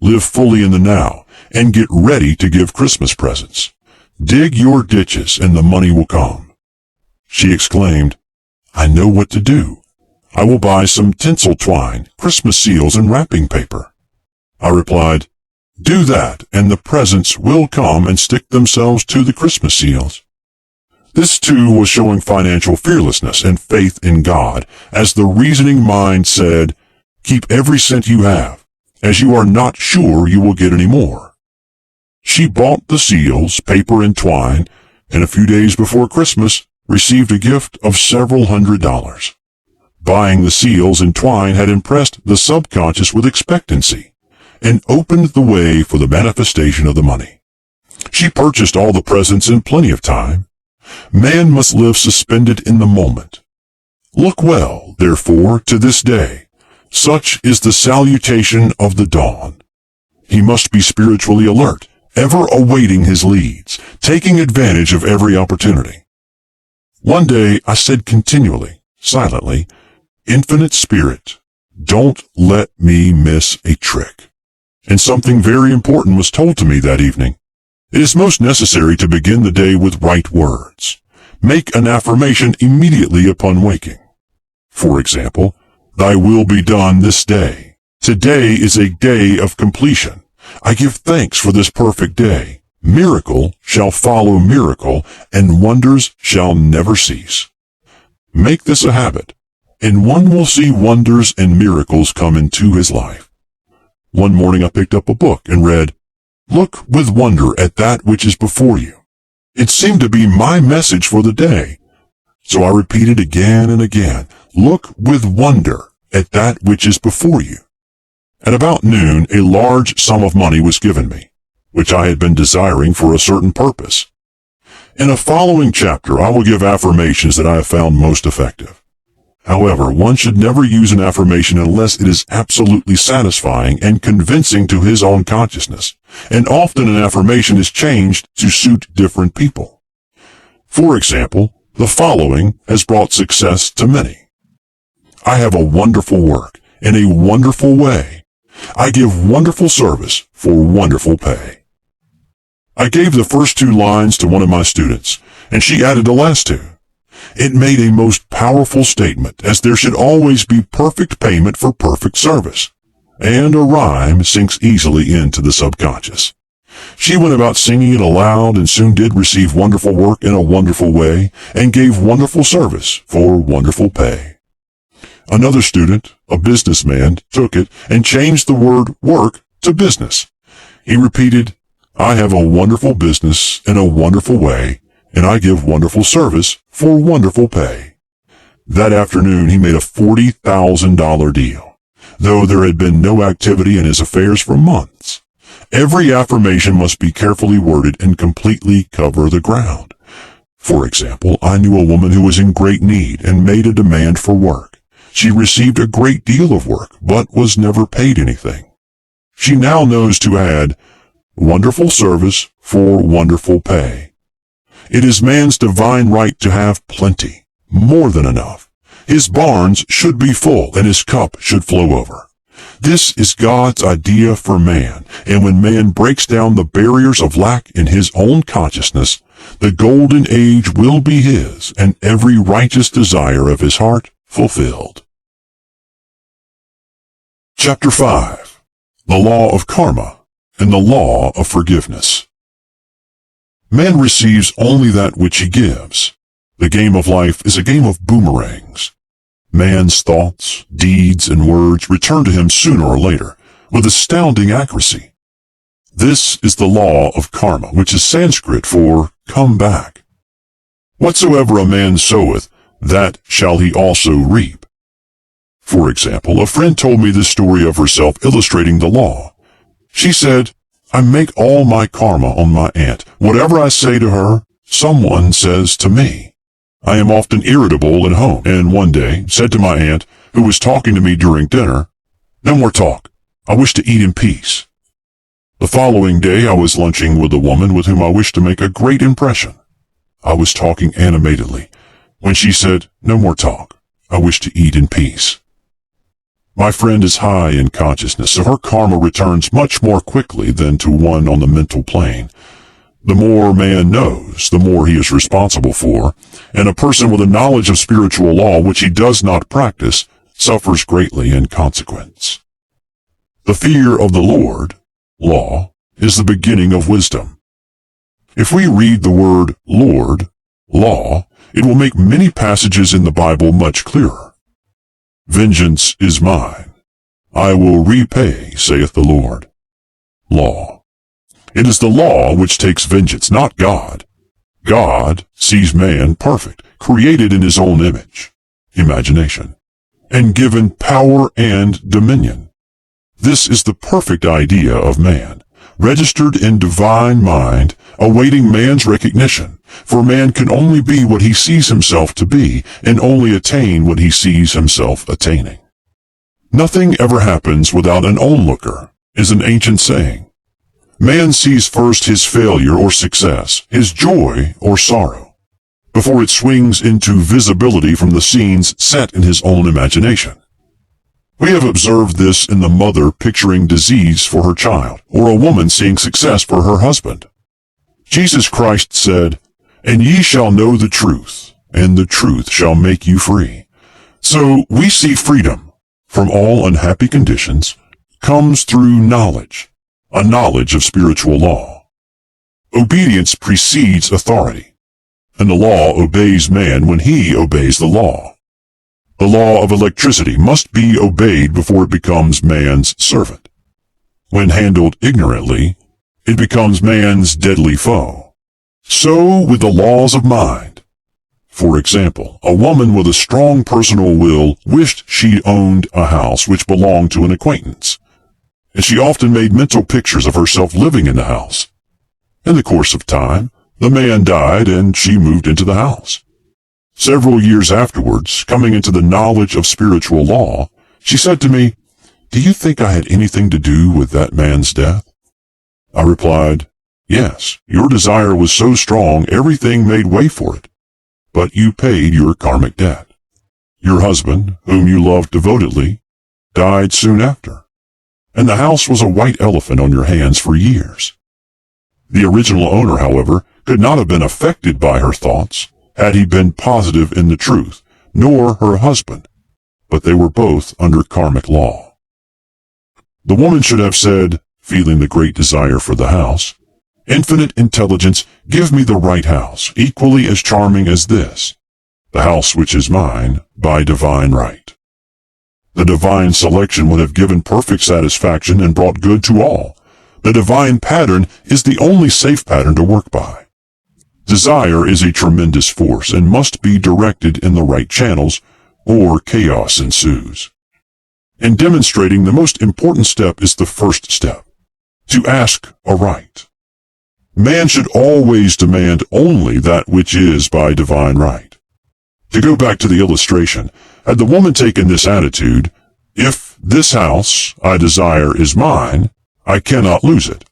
Live fully in the now, and get ready to give Christmas presents. Dig your ditches, and the money will come." She exclaimed, "I know what to do. I will buy some tinsel twine, Christmas seals, and wrapping paper." I replied, "Do that, and the presents will come and stick themselves to the Christmas seals." This too was showing financial fearlessness and faith in God, as the reasoning mind said, "Keep every cent you have, as you are not sure you will get any more." She bought the seals, paper, and twine, and a few days before Christmas received a gift of several $100s. Buying the seals and twine had impressed the subconscious with expectancy, and opened the way for the manifestation of the money. She purchased all the presents in plenty of time. Man must live suspended in the moment. Look well, therefore, to this day. Such is the salutation of the dawn. He must be spiritually alert, ever awaiting his leads, taking advantage of every opportunity. One day I said continually, silently, "Infinite Spirit, don't let me miss a trick." And something very important was told to me that evening. It is most necessary to begin the day with right words. Make an affirmation immediately upon waking. For example, "Thy will be done this day. Today is a day of completion. I give thanks for this perfect day. Miracle shall follow miracle, and wonders shall never cease." Make this a habit, and one will see wonders and miracles come into his life. One morning I picked up a book and read, "Look with wonder at that which is before you." It seemed to be my message for the day. So I repeated again and again, "Look with wonder at that which is before you." At about noon, a large sum of money was given me, which I had been desiring for a certain purpose. In a following chapter, I will give affirmations that I have found most effective. However, one should never use an affirmation unless it is absolutely satisfying and convincing to his own consciousness, and often an affirmation is changed to suit different people. For example, the following has brought success to many. "I have a wonderful work in a wonderful way. I give wonderful service for wonderful pay." I gave the first two lines to one of my students, and she added the last two. It made a most powerful statement, as there should always be perfect payment for perfect service, and a rhyme sinks easily into the subconscious. She went about singing it aloud and soon did receive wonderful work in a wonderful way, and gave wonderful service for wonderful pay. Another student, a businessman, took it and changed the word work to business. He repeated, "I have a wonderful business in a wonderful way, and I give wonderful service for wonderful pay." That afternoon he made a $40,000 deal, though there had been no activity in his affairs for months. Every affirmation must be carefully worded and completely cover the ground. For example, I knew a woman who was in great need and made a demand for work. She received a great deal of work, but was never paid anything. She now knows to add, "Wonderful service for wonderful pay." It is man's divine right to have plenty, more than enough. His barns should be full and his cup should flow over. This is God's idea for man, and when man breaks down the barriers of lack in his own consciousness, the golden age will be his and every righteous desire of his heart fulfilled. Chapter 5. The Law of Karma and the Law of Forgiveness. Man receives only that which he gives. The game of life is a game of boomerangs. Man's thoughts, deeds, and words return to him sooner or later, with astounding accuracy. This is the law of karma, which is Sanskrit for come back. Whatsoever a man soweth, that shall he also reap. For example, a friend told me this story of herself illustrating the law. She said, "I make all my karma on my aunt. Whatever I say to her, someone says to me." I am often irritable at home, and one day said to my aunt, who was talking to me during dinner, "No more talk. I wish to eat in peace." The following day I was lunching with a woman with whom I wished to make a great impression. I was talking animatedly when she said, "No more talk. I wish to eat in peace." My friend is high in consciousness, so her karma returns much more quickly than to one on the mental plane. The more man knows, the more he is responsible for, and a person with a knowledge of spiritual law which he does not practice suffers greatly in consequence. The fear of the Lord, law, is the beginning of wisdom. If we read the word Lord, law, it will make many passages in the Bible much clearer. "Vengeance is mine. I will repay, saith the Lord." Law. It is the law which takes vengeance, not God. God sees man perfect, created in his own image, imagination, and given power and dominion. This is the perfect idea of man, registered in divine mind, awaiting man's recognition, for man can only be what he sees himself to be, and only attain what he sees himself attaining. "Nothing ever happens without an onlooker," is an ancient saying. Man sees first his failure or success, his joy or sorrow. before it swings into visibility from the scenes set in his own imagination. We have observed this in the mother picturing disease for her child, or a woman seeing success for her husband. Jesus Christ said, "And ye shall know the truth, and the truth shall make you free." So we see freedom from all unhappy conditions comes through knowledge, a knowledge of spiritual law. Obedience precedes authority, and the law obeys man when he obeys the law. The law of electricity must be obeyed before it becomes man's servant. When handled ignorantly, it becomes man's deadly foe. So with the laws of mind. For example, a woman with a strong personal will wished she owned a house which belonged to an acquaintance, and she often made mental pictures of herself living in the house. In the course of time, the man died and she moved into the house. Several years afterwards, coming into the knowledge of spiritual law, she said to me, "Do you think I had anything to do with that man's death?" I replied, "Yes, your desire was so strong everything made way for it. But you paid your karmic debt. Your husband, whom you loved devotedly, died soon after, and the house was a white elephant on your hands for years." The original owner, however, could not have been affected by her thoughts had he been positive in the truth, nor her husband, but they were both under karmic law. The woman should have said, feeling the great desire for the house, "Infinite intelligence, give me the right house, equally as charming as this, the house which is mine, by divine right." The divine selection would have given perfect satisfaction and brought good to all. The divine pattern is the only safe pattern to work by. Desire is a tremendous force and must be directed in the right channels, or chaos ensues. In demonstrating, the most important step is the first step, to ask aright. Man should always demand only that which is by divine right. To go back to the illustration, had the woman taken this attitude, "If this house I desire is mine, I cannot lose it.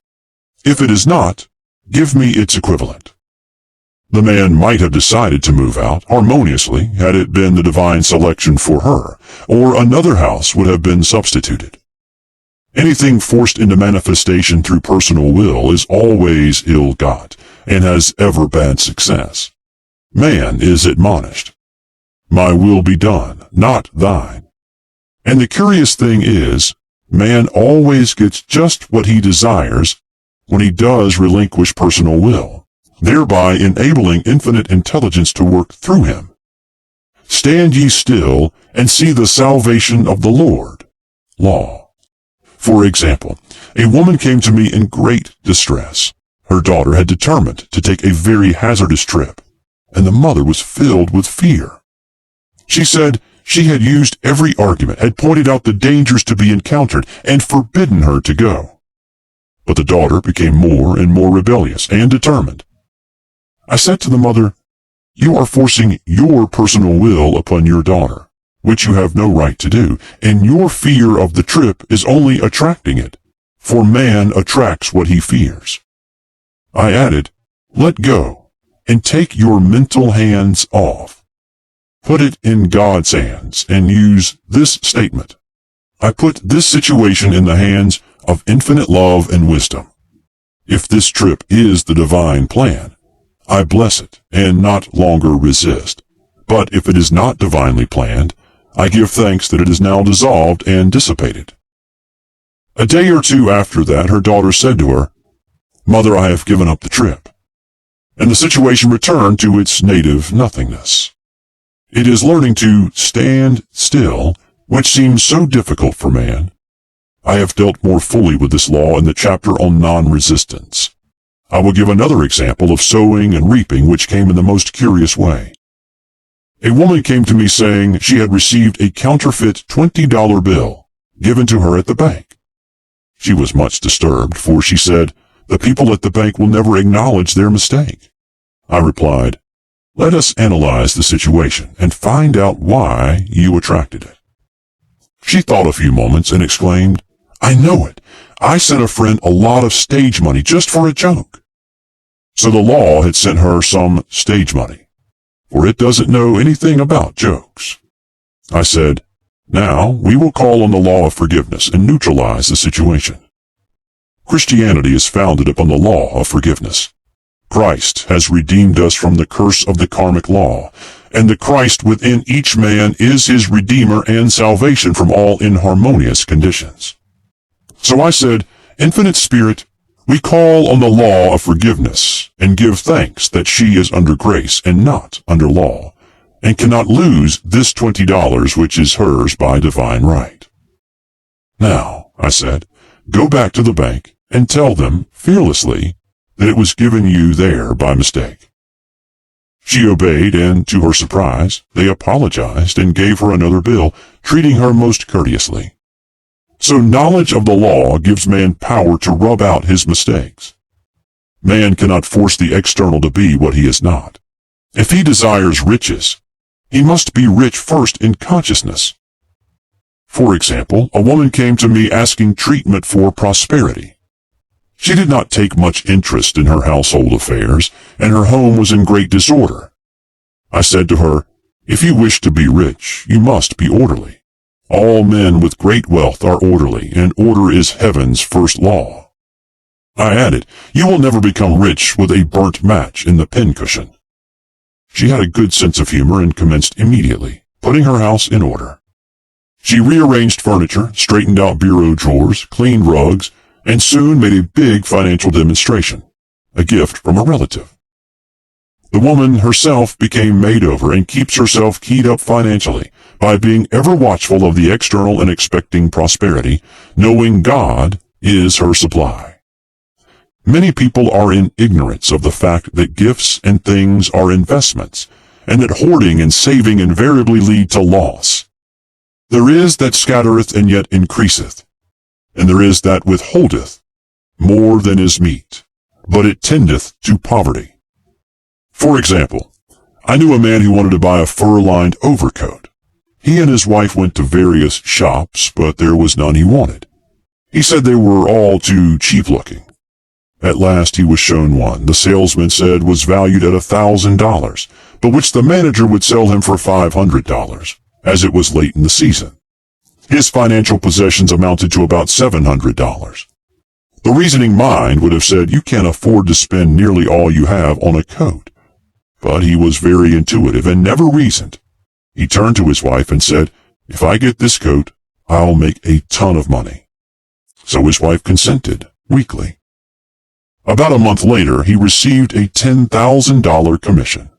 If it is not, give me its equivalent." The man might have decided to move out harmoniously had it been the divine selection for her, or another house would have been substituted. Anything forced into manifestation through personal will is always ill-got, and has ever bad success. Man is admonished, "My will be done, not thine." And the curious thing is, man always gets just what he desires when he does relinquish personal will, thereby enabling infinite intelligence to work through him. "Stand ye still, and see the salvation of the Lord." Law. For example, a woman came to me in great distress. Her daughter had determined to take a very hazardous trip, and the mother was filled with fear. She said she had used every argument, had pointed out the dangers to be encountered, and forbidden her to go. But the daughter became more and more rebellious and determined. I said to the mother, "You are forcing your personal will upon your daughter, which you have no right to do, and your fear of the trip is only attracting it, for man attracts what he fears." I added, "Let go, and take your mental hands off. Put it in God's hands, and use this statement: I put this situation in the hands of infinite love and wisdom. If this trip is the divine plan, I bless it, and not longer resist. But if it is not divinely planned, I give thanks that it is now dissolved and dissipated." A day or two after that, her daughter said to her, "Mother, I have given up the trip." And the situation returned to its native nothingness. It is learning to stand still, which seems so difficult for man. I have dealt more fully with this law in the chapter on non-resistance. I will give another example of sowing and reaping which came in the most curious way. A woman came to me saying she had received a counterfeit $20 bill given to her at the bank. She was much disturbed, for she said, "The people at the bank will never acknowledge their mistake." I replied, "Let us analyze the situation and find out why you attracted it." She thought a few moments and exclaimed, "I know it. I sent a friend a lot of stage money just for a joke." So the law had sent her some stage money. for it doesn't know anything about jokes. I said, now we will call on the law of forgiveness and neutralize the situation. Christianity is founded upon the law of forgiveness. Christ has redeemed us from the curse of the karmic law, and the Christ within each man is his Redeemer and salvation from all inharmonious conditions. So I said, Infinite Spirit, we call on the law of forgiveness and give thanks that she is under grace and not under law, and cannot lose this $20 which is hers by divine right. Now, I said, go back to the bank and tell them fearlessly that it was given you there by mistake. She obeyed, and to her surprise, they apologized and gave her another bill, treating her most courteously. So knowledge of the law gives man power to rub out his mistakes. Man cannot force the external to be what he is not. If he desires riches, he must be rich first in consciousness. For example, a woman came to me asking treatment for prosperity. She did not take much interest in her household affairs, and her home was in great disorder. I said to her, if you wish to be rich, you must be orderly. All men with great wealth are orderly, and order is heaven's first law. I added, you will never become rich with a burnt match in the pincushion. She had a good sense of humor and commenced immediately, putting her house in order. She rearranged furniture, straightened out bureau drawers, cleaned rugs, and soon made a big financial demonstration, a gift from a relative. The woman herself became made over and keeps herself keyed up financially by being ever watchful of the external and expecting prosperity, knowing God is her supply. Many people are in ignorance of the fact that gifts and things are investments, and that hoarding and saving invariably lead to loss. There is that scattereth and yet increaseth, and there is that withholdeth more than is meet, but it tendeth to poverty. For example, I knew a man who wanted to buy a fur-lined overcoat. He and his wife went to various shops, but there was none he wanted. He said they were all too cheap-looking. At last he was shown one the salesman said was valued at $1,000, but which the manager would sell him for $500, as it was late in the season. His financial possessions amounted to about $700. The reasoning mind would have said you can't afford to spend nearly all you have on a coat. But he was very intuitive and never reasoned. He turned to his wife and said, if I get this coat, I'll make a ton of money. So his wife consented, weakly. About a month later, he received a $10,000 commission.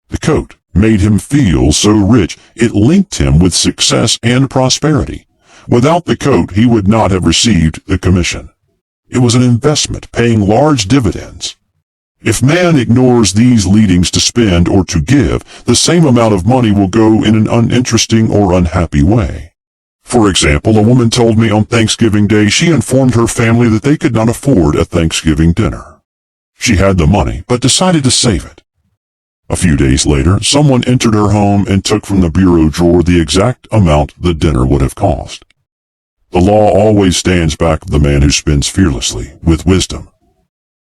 The coat made him feel so rich, it linked him with success and prosperity. Without the coat, he would not have received the commission. It was an investment paying large dividends. If man ignores these leadings to spend or to give, the same amount of money will go in an uninteresting or unhappy way. For example, a woman told me on Thanksgiving Day she informed her family that they could not afford a Thanksgiving dinner. She had the money, but decided to save it. A few days later, someone entered her home and took from the bureau drawer the exact amount the dinner would have cost. The law always stands back of the man who spends fearlessly, with wisdom.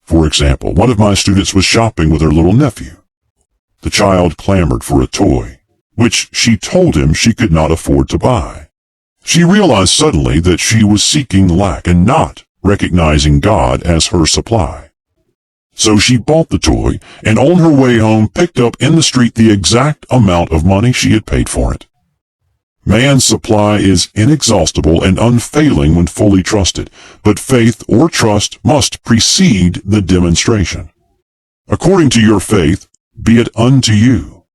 For example, one of my students was shopping with her little nephew. The child clamored for a toy, which she told him she could not afford to buy. She realized suddenly that she was seeking lack and not recognizing God as her supply. So she bought the toy, and on her way home picked up in the street the exact amount of money she had paid for it. Man's supply is inexhaustible and unfailing when fully trusted, but faith or trust must precede the demonstration. According to your faith, be it unto you.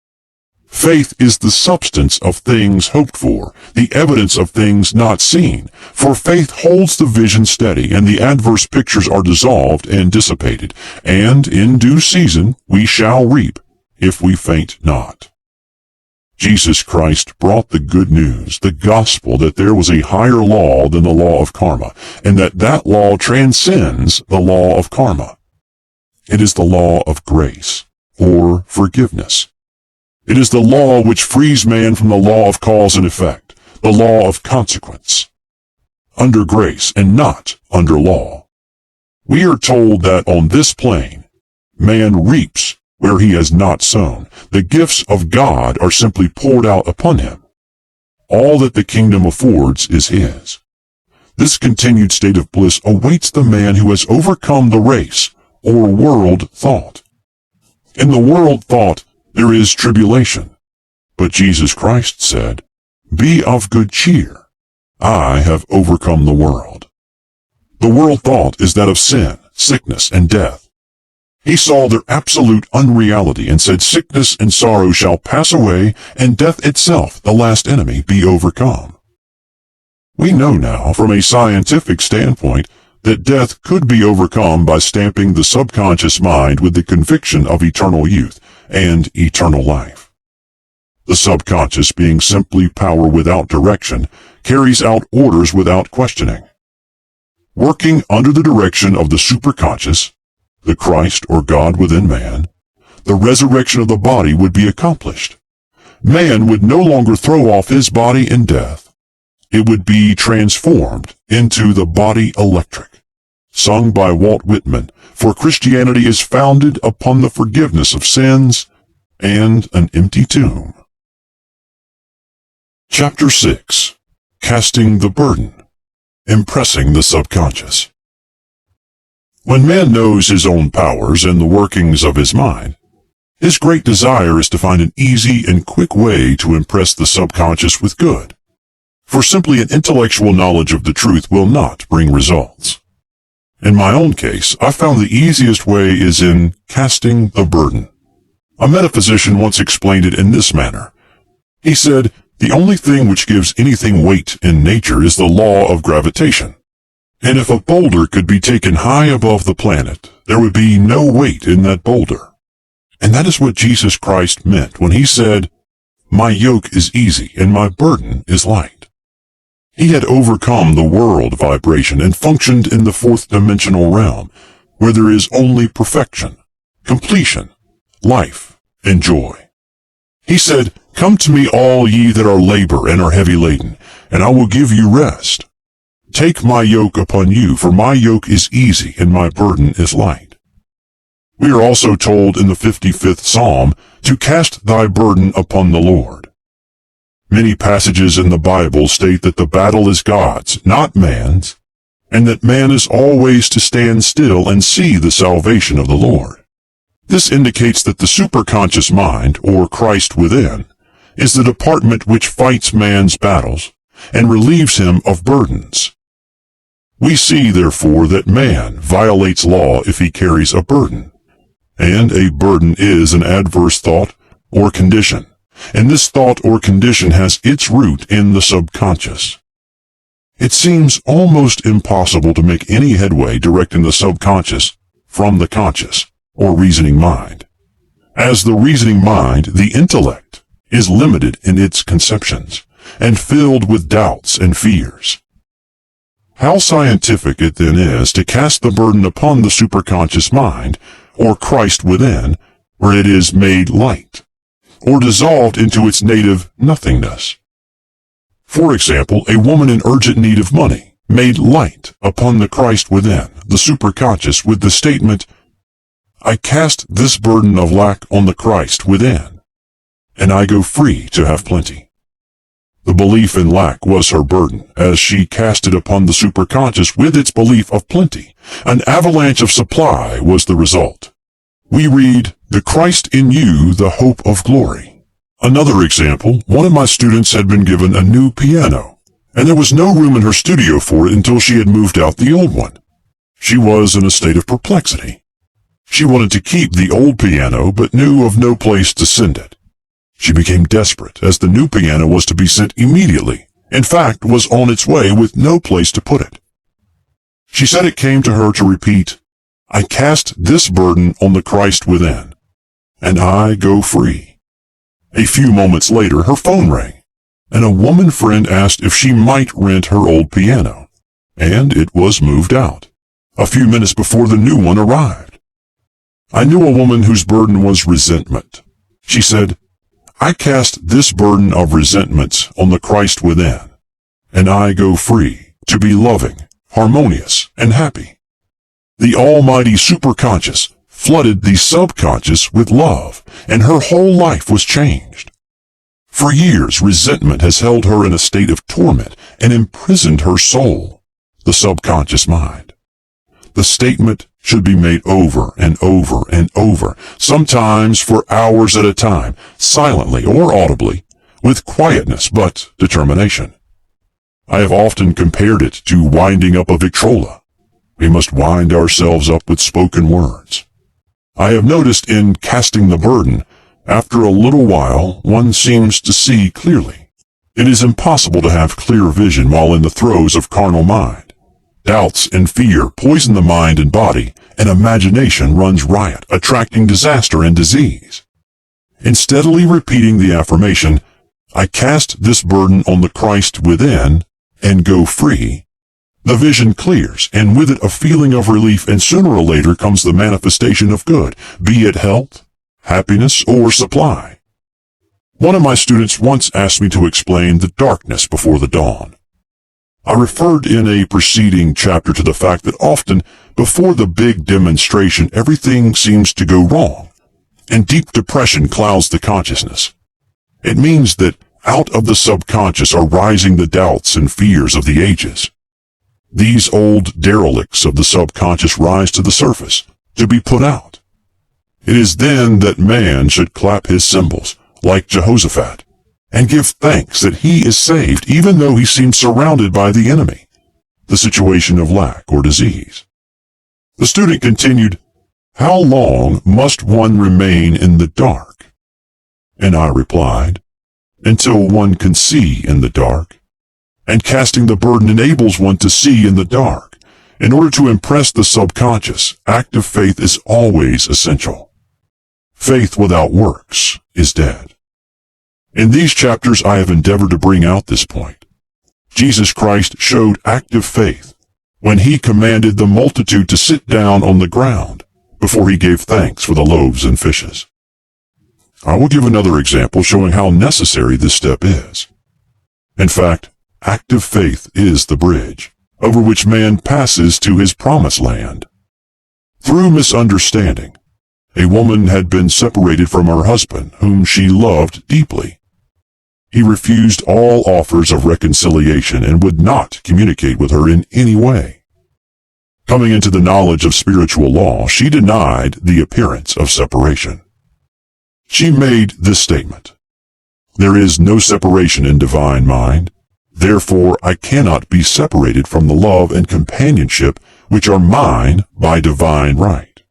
Faith is the substance of things hoped for, the evidence of things not seen, for faith holds the vision steady, and the adverse pictures are dissolved and dissipated, and in due season we shall reap, if we faint not. Jesus Christ brought the good news, the gospel, that there was a higher law than the law of karma, and that law transcends the law of karma. It is the law of grace, or forgiveness. It is the law which frees man from the law of cause and effect, the law of consequence. Under grace and not under law. We are told that on this plane, man reaps where he has not sown, the gifts of God are simply poured out upon him. All that the kingdom affords is his. This continued state of bliss awaits the man who has overcome the race, or world thought. In the world thought, there is tribulation. But Jesus Christ said, "Be of good cheer. I have overcome the world." The world thought is that of sin, sickness, and death. He saw their absolute unreality and said, "Sickness and sorrow shall pass away, and death itself, the last enemy, be overcome." We know now, from a scientific standpoint, that death could be overcome by stamping the subconscious mind with the conviction of eternal youth and eternal life. The subconscious, being simply power without direction, carries out orders without questioning. Working under the direction of the superconscious, the Christ or God within man, the resurrection of the body would be accomplished. Man would no longer throw off his body in death. It would be transformed into the body electric. Sung by Walt Whitman, for Christianity is founded upon the forgiveness of sins and an empty tomb. Chapter 6. Casting the Burden. Impressing the Subconscious. When man knows his own powers and the workings of his mind, his great desire is to find an easy and quick way to impress the subconscious with good. For simply an intellectual knowledge of the truth will not bring results. In my own case, I found the easiest way is in casting the burden. A metaphysician once explained it in this manner. He said, "The only thing which gives anything weight in nature is the law of gravitation. And if a boulder could be taken high above the planet, there would be no weight in that boulder." And that is what Jesus Christ meant when he said, "My yoke is easy and my burden is light." He had overcome the world vibration and functioned in the fourth dimensional realm, where there is only perfection, completion, life, and joy. He said, "Come to me all ye that are labor and are heavy laden, and I will give you rest. Take my yoke upon you, for my yoke is easy and my burden is light." We are also told in the 55th Psalm to cast thy burden upon the Lord. Many passages in the Bible state that the battle is God's, not man's, and that man is always to stand still and see the salvation of the Lord. This indicates that the superconscious mind, or Christ within, is the department which fights man's battles and relieves him of burdens. We see, therefore, that man violates law if he carries a burden, and a burden is an adverse thought or condition. And this thought or condition has its root in the subconscious. It seems almost impossible to make any headway directing the subconscious from the conscious, or reasoning mind. As the reasoning mind, the intellect, is limited in its conceptions, and filled with doubts and fears. How scientific it then is to cast the burden upon the superconscious mind, or Christ within, where it is made light, or dissolved into its native nothingness. For example, a woman in urgent need of money made light upon the Christ within, the superconscious, with the statement, "I cast this burden of lack on the Christ within, and I go free to have plenty." The belief in lack was her burden, as she cast it upon the superconscious with its belief of plenty. An avalanche of supply was the result. We read, "The Christ in you, the hope of glory." Another example, one of my students had been given a new piano, and there was no room in her studio for it until she had moved out the old one. She was in a state of perplexity. She wanted to keep the old piano, but knew of no place to send it. She became desperate, as the new piano was to be sent immediately. In fact, was on its way with no place to put it. She said it came to her to repeat, "I cast this burden on the Christ within, and I go free." A few moments later, her phone rang, and a woman friend asked if she might rent her old piano, and it was moved out, a few minutes before the new one arrived. I knew a woman whose burden was resentment. She said, "I cast this burden of resentments on the Christ within, and I go free to be loving, harmonious, and happy." The almighty superconscious flooded the subconscious with love, and her whole life was changed. For years, resentment has held her in a state of torment and imprisoned her soul, the subconscious mind. The statement should be made over and over and over, sometimes for hours at a time, silently or audibly, with quietness but determination. I have often compared it to winding up a Victrola. We must wind ourselves up with spoken words. I have noticed in casting the burden, after a little while, one seems to see clearly. It is impossible to have clear vision while in the throes of carnal mind. Doubts and fear poison the mind and body, and imagination runs riot, attracting disaster and disease. In steadily repeating the affirmation, I cast this burden on the Christ within, and go free, the vision clears, and with it a feeling of relief, and sooner or later comes the manifestation of good, be it health, happiness, or supply. One of my students once asked me to explain the darkness before the dawn. I referred in a preceding chapter to the fact that often, before the big demonstration, everything seems to go wrong, and deep depression clouds the consciousness. It means that out of the subconscious are rising the doubts and fears of the ages. These old derelicts of the subconscious rise to the surface, to be put out. It is then that man should clap his cymbals, like Jehoshaphat, and give thanks that he is saved even though he seems surrounded by the enemy, the situation of lack or disease. The student continued, "How long must one remain in the dark?" And I replied, "Until one can see in the dark." And casting the burden enables one to see in the dark. In order to impress the subconscious, active faith is always essential. Faith without works is dead. In these chapters I have endeavored to bring out this point. Jesus Christ showed active faith when he commanded the multitude to sit down on the ground before he gave thanks for the loaves and fishes. I will give another example showing how necessary this step is. In fact, active faith is the bridge over which man passes to his promised land. Through misunderstanding, a woman had been separated from her husband, whom she loved deeply. He refused all offers of reconciliation and would not communicate with her in any way. Coming into the knowledge of spiritual law, she denied the appearance of separation. She made this statement, "There is no separation in divine mind. Therefore, I cannot be separated from the love and companionship which are mine by divine right."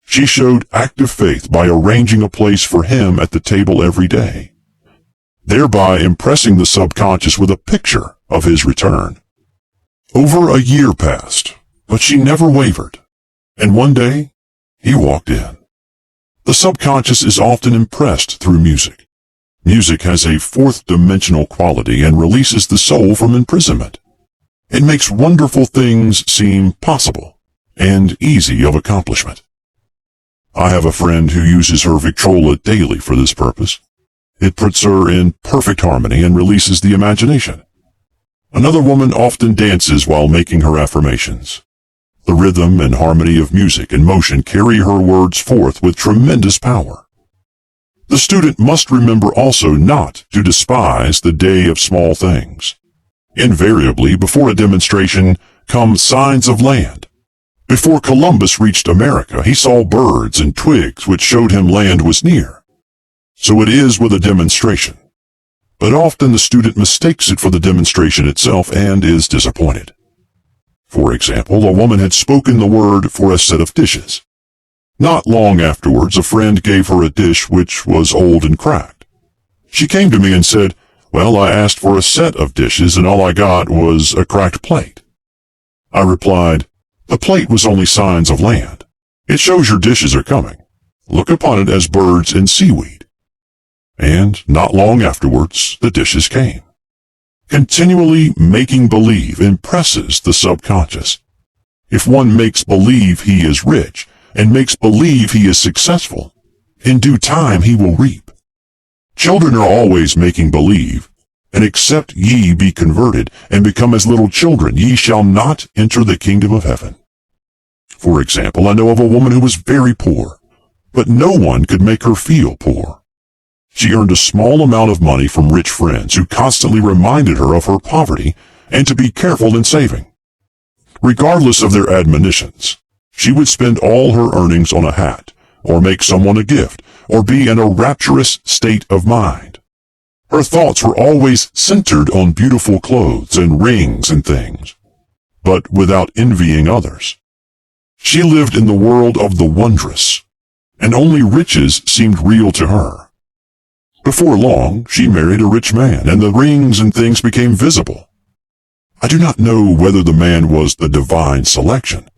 She showed active faith by arranging a place for him at the table every day, thereby impressing the subconscious with a picture of his return. Over a year passed, but she never wavered, and one day he walked in. The subconscious is often impressed through music. Music has a fourth-dimensional quality and releases the soul from imprisonment. It makes wonderful things seem possible and easy of accomplishment. I have a friend who uses her Victrola daily for this purpose. It puts her in perfect harmony and releases the imagination. Another woman often dances while making her affirmations. The rhythm and harmony of music and motion carry her words forth with tremendous power. The student must remember also not to despise the day of small things. Invariably, before a demonstration come signs of land. Before Columbus reached America, he saw birds and twigs which showed him land was near. So it is with a demonstration. But often the student mistakes it for the demonstration itself and is disappointed. For example, a woman had spoken the word for a set of dishes. Not long afterwards, a friend gave her a dish which was old and cracked. She came to me and said, "Well, I asked for a set of dishes and all I got was a cracked plate." I replied, "The plate was only signs of land. It shows your dishes are coming. Look upon it as birds and seaweed." And not long afterwards, the dishes came. Continually making believe impresses the subconscious. If one makes believe he is rich, and makes believe he is successful, in due time he will reap. Children are always making believe, and except ye be converted, and become as little children, ye shall not enter the kingdom of heaven. For example, I know of a woman who was very poor, but no one could make her feel poor. She earned a small amount of money from rich friends who constantly reminded her of her poverty and to be careful in saving. Regardless of their admonitions, she would spend all her earnings on a hat, or make someone a gift, or be in a rapturous state of mind. Her thoughts were always centered on beautiful clothes and rings and things, but without envying others. She lived in the world of the wondrous, and only riches seemed real to her. Before long, she married a rich man, and the rings and things became visible. I do not know whether the man was the divine selection,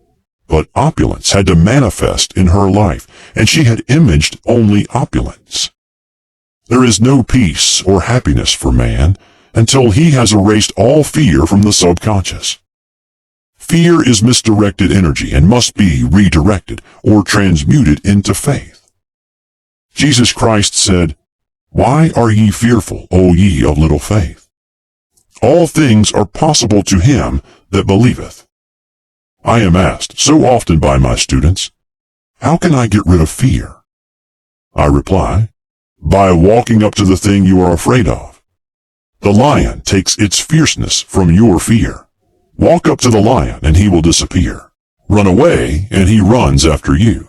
but opulence had to manifest in her life, and she had imaged only opulence. There is no peace or happiness for man until he has erased all fear from the subconscious. Fear is misdirected energy and must be redirected or transmuted into faith. Jesus Christ said, "Why are ye fearful, O ye of little faith? All things are possible to him that believeth." I am asked so often by my students, how can I get rid of fear? I reply, by walking up to the thing you are afraid of. The lion takes its fierceness from your fear. Walk up to the lion and he will disappear. Run away and he runs after you.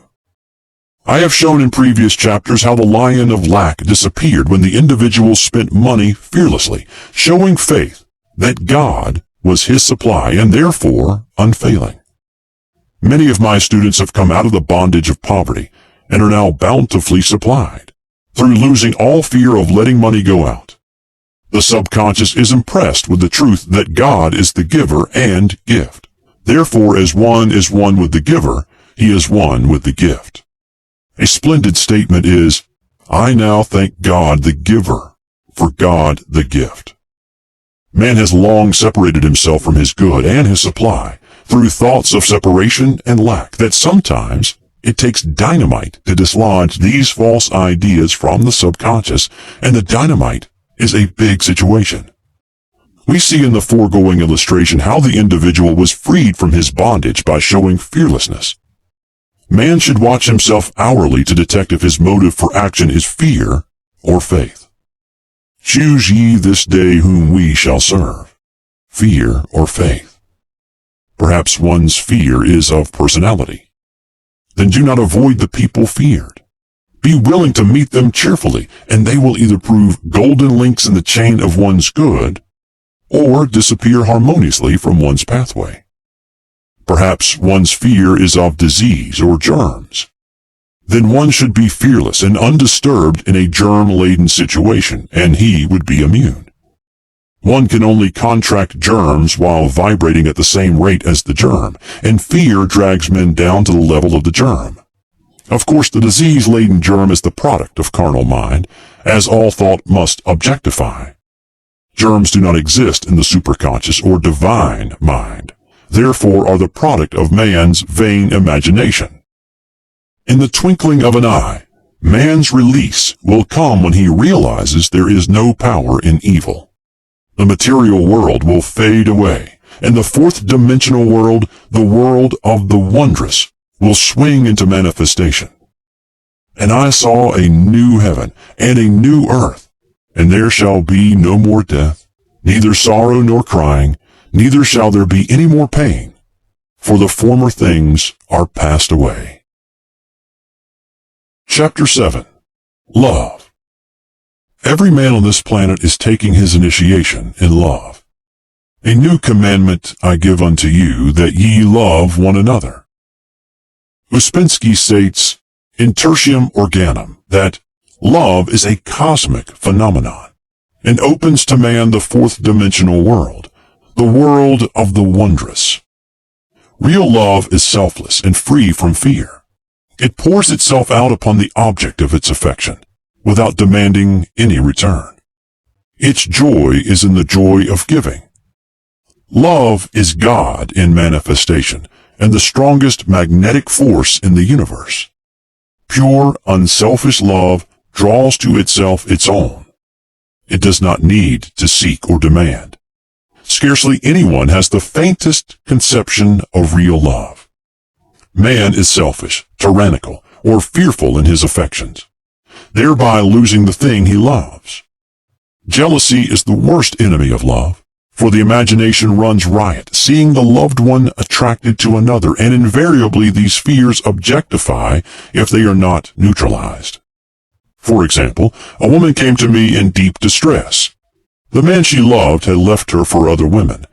I have shown in previous chapters how the lion of lack disappeared when the individual spent money fearlessly, showing faith that God was his supply and therefore unfailing. Many of my students have come out of the bondage of poverty and are now bountifully supplied through losing all fear of letting money go out. The subconscious is impressed with the truth that God is the giver and gift. Therefore, as one is one with the giver, he is one with the gift. A splendid statement is, I now thank God the giver for God the gift. Man has long separated himself from his good and his supply through thoughts of separation and lack that sometimes it takes dynamite to dislodge these false ideas from the subconscious, and the dynamite is a big situation. We see in the foregoing illustration how the individual was freed from his bondage by showing fearlessness. Man should watch himself hourly to detect if his motive for action is fear or faith. Choose ye this day whom we shall serve, fear or faith. Perhaps one's fear is of personality. Then do not avoid the people feared. Be willing to meet them cheerfully, and they will either prove golden links in the chain of one's good, or disappear harmoniously from one's pathway. Perhaps one's fear is of disease or germs. Then one should be fearless and undisturbed in a germ-laden situation, and he would be immune. One can only contract germs while vibrating at the same rate as the germ, and fear drags men down to the level of the germ. Of course, the disease-laden germ is the product of carnal mind, as all thought must objectify. Germs do not exist in the superconscious or divine mind, therefore are the product of man's vain imagination. In the twinkling of an eye, man's release will come when he realizes there is no power in evil. The material world will fade away, and the fourth dimensional world, the world of the wondrous, will swing into manifestation. And I saw a new heaven and a new earth, and there shall be no more death, neither sorrow nor crying, neither shall there be any more pain, for the former things are passed away. Chapter 7. Love. Every man on this planet is taking his initiation in love. A new commandment I give unto you, that ye love one another. Uspensky states, in Tertium Organum, that love is a cosmic phenomenon, and opens to man the fourth dimensional world, the world of the wondrous. Real love is selfless and free from fear. It pours itself out upon the object of its affection, without demanding any return. Its joy is in the joy of giving. Love is God in manifestation, and the strongest magnetic force in the universe. Pure, unselfish love draws to itself its own. It does not need to seek or demand. Scarcely anyone has the faintest conception of real love. Man is selfish, tyrannical, or fearful in his affections, thereby losing the thing he loves. Jealousy is the worst enemy of love, for the imagination runs riot, seeing the loved one attracted to another, and invariably these fears objectify if they are not neutralized. For example, a woman came to me in deep distress. The man she loved had left her for other women,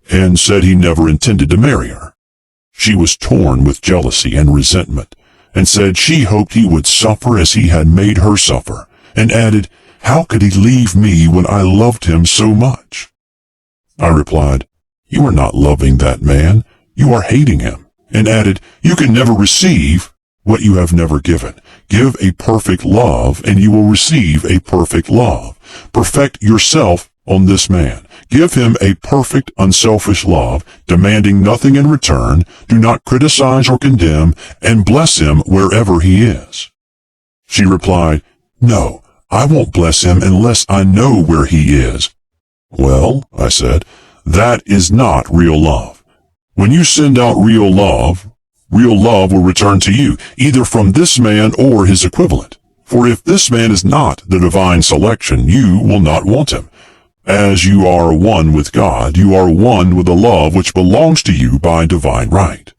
and said he never intended to marry her. She was torn with jealousy and resentment, and said she hoped he would suffer as he had made her suffer, and added, "How could he leave me when I loved him so much?" I replied, "You are not loving that man, you are hating him," and added, "You can never receive what you have never given. Give a perfect love, and you will receive a perfect love. Perfect yourself on this man. Give him a perfect, unselfish love, demanding nothing in return. Do not criticize or condemn, and bless him wherever he is." She replied, "No, I won't bless him unless I know where he is." "Well," I said, "that is not real love. When you send out real love will return to you, either from this man or his equivalent. For if this man is not the divine selection, you will not want him. As you are one with God, you are one with the love which belongs to you by divine right."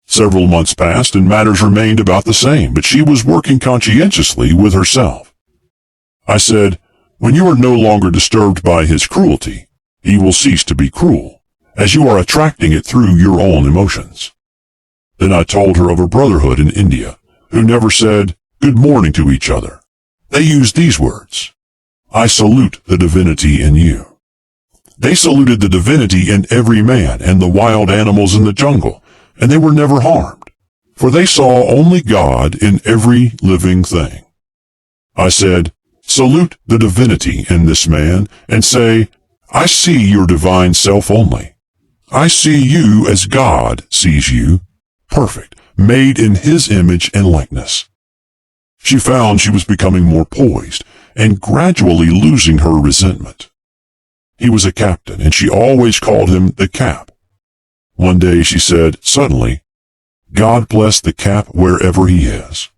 Several months passed and matters remained about the same, but she was working conscientiously with herself. I said, "When you are no longer disturbed by his cruelty, he will cease to be cruel, as you are attracting it through your own emotions." Then I told her of a brotherhood in India, who never said good morning to each other. They used these words, "I salute the divinity in you." They saluted the divinity in every man and the wild animals in the jungle, and they were never harmed, for they saw only God in every living thing. I said, "Salute the divinity in this man, and say, I see your divine self only. I see you as God sees you, perfect, made in his image and likeness." She found she was becoming more poised and gradually losing her resentment. He was a captain, and she always called him the Cap. One day she said, suddenly, "God bless the Cap wherever he is."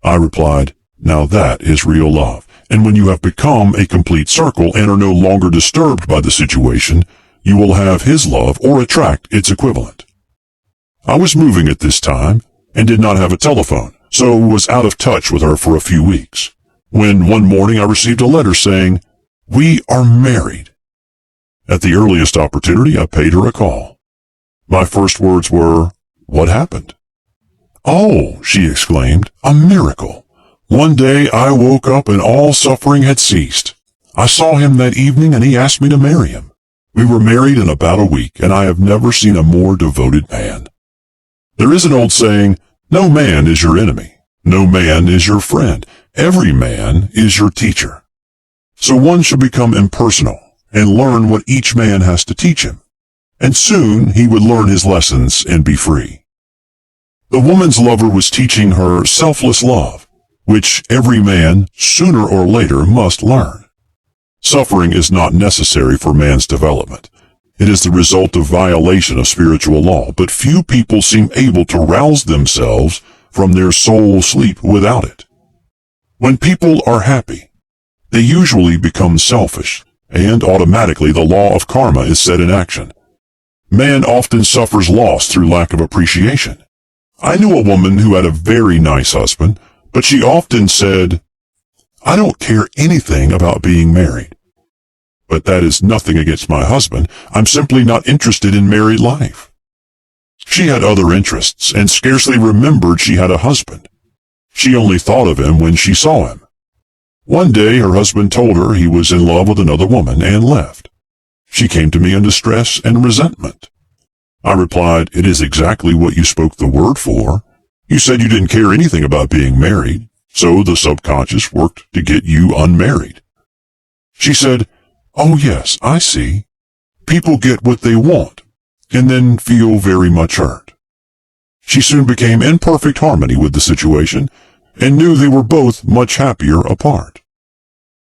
I replied, "Now that is real love, and when you have become a complete circle and are no longer disturbed by the situation, you will have his love or attract its equivalent." I was moving at this time and did not have a telephone, so was out of touch with her for a few weeks, when one morning I received a letter saying, "We are married." At the earliest opportunity, I paid her a call. My first words were, "What happened?" "Oh," she exclaimed, "a miracle. One day I woke up and all suffering had ceased. I saw him that evening and he asked me to marry him. We were married in about a week, and I have never seen a more devoted man." There is an old saying, "No man is your enemy. No man is your friend. Every man is your teacher." So one should become impersonal and learn what each man has to teach him, and soon he would learn his lessons and be free. The woman's lover was teaching her selfless love, which every man, sooner or later, must learn. Suffering is not necessary for man's development. It is the result of violation of spiritual law, but few people seem able to rouse themselves from their soul sleep without it. When people are happy, they usually become selfish, and automatically the law of karma is set in action. Man often suffers loss through lack of appreciation. I knew a woman who had a very nice husband, but she often said, "I don't care anything about being married. But that is nothing against my husband. I'm simply not interested in married life." She had other interests and scarcely remembered she had a husband. She only thought of him when she saw him. One day her husband told her he was in love with another woman and left. She came to me in distress and resentment. I replied, "It is exactly what you spoke the word for. You said you didn't care anything about being married, so the subconscious worked to get you unmarried." She said, "Oh yes, I see. People get what they want, and then feel very much hurt." She soon became in perfect harmony with the situation, and knew they were both much happier apart.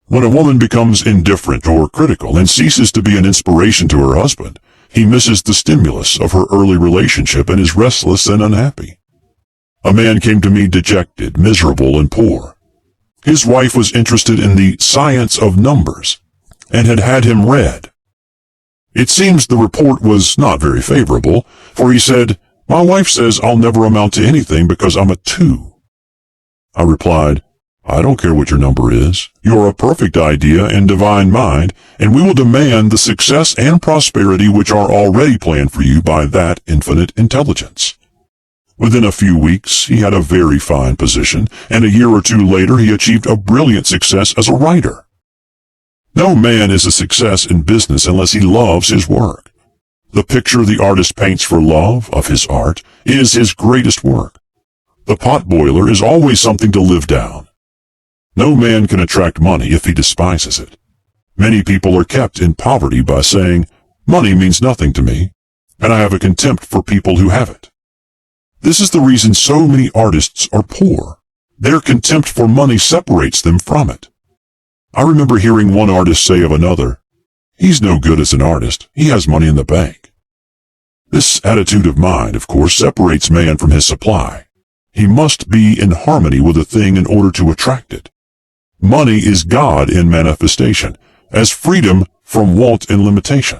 When a woman becomes indifferent or critical and ceases to be an inspiration to her husband, He misses the stimulus of her early relationship and is restless and unhappy. A man came to me dejected, miserable, and poor. His wife was interested in the science of numbers and had had him read. It seems the report was not very favorable, for he said, "My wife says I'll never amount to anything because I'm a 2. I replied, "I don't care what your number is. You're a perfect idea and divine mind, and we will demand the success and prosperity which are already planned for you by that infinite intelligence." Within a few weeks, he had a very fine position, and a year or two later he achieved a brilliant success as a writer. No man is a success in business unless he loves his work. The picture the artist paints for love of his art is his greatest work. The potboiler is always something to live down. No man can attract money if he despises it. Many people are kept in poverty by saying, "Money means nothing to me, and I have a contempt for people who have it." This is the reason so many artists are poor. Their contempt for money separates them from it. I remember hearing one artist say of another, "He's no good as an artist. He has money in the bank." This attitude of mind, of course, separates man from his supply. He must be in harmony with a thing in order to attract it. Money is God in manifestation, as freedom from want and limitation.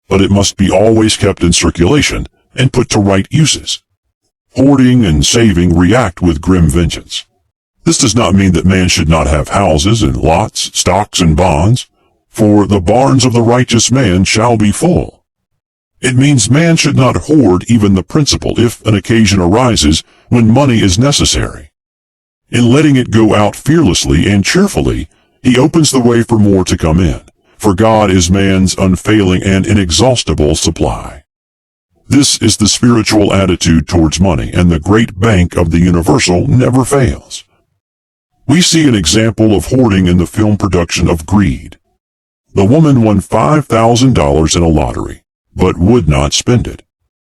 But it must be always kept in circulation and put to right uses. Hoarding and saving react with grim vengeance. This does not mean that man should not have houses and lots, stocks and bonds, for the barns of the righteous man shall be full. It means man should not hoard even the principal if an occasion arises when money is necessary. In letting it go out fearlessly and cheerfully, he opens the way for more to come in, for God is man's unfailing and inexhaustible supply. This is the spiritual attitude towards money, and the great bank of the universal never fails. We see an example of hoarding in the film production of Greed. The woman won $5,000 in a lottery, but would not spend it.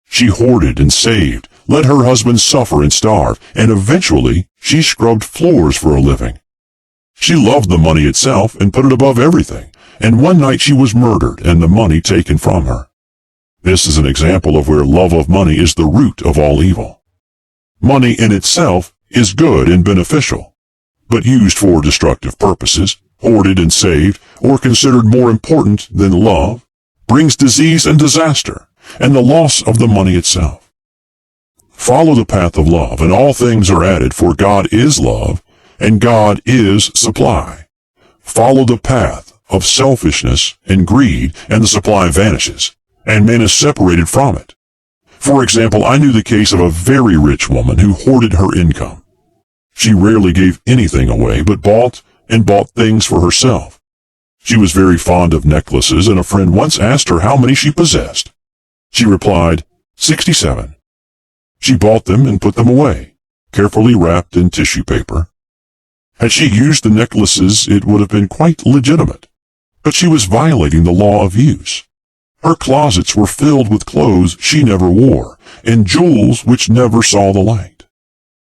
She hoarded and saved, let her husband suffer and starve, and eventually she scrubbed floors for a living. She loved the money itself and put it above everything, and one night she was murdered and the money taken from her. This is an example of where love of money is the root of all evil. Money in itself is good and beneficial, but used for destructive purposes, hoarded and saved, or considered more important than love, brings disease and disaster, and the loss of the money itself. Follow the path of love, and all things are added, for God is love, and God is supply. Follow the path of selfishness and greed, and the supply vanishes, and man is separated from it. For example, I knew the case of a very rich woman who hoarded her income. She rarely gave anything away, but bought things for herself. She was very fond of necklaces, and a friend once asked her how many she possessed. She replied, 67. She bought them and put them away, carefully wrapped in tissue paper. Had she used the necklaces, it would have been quite legitimate, but she was violating the law of use. Her closets were filled with clothes she never wore, and jewels which never saw the light.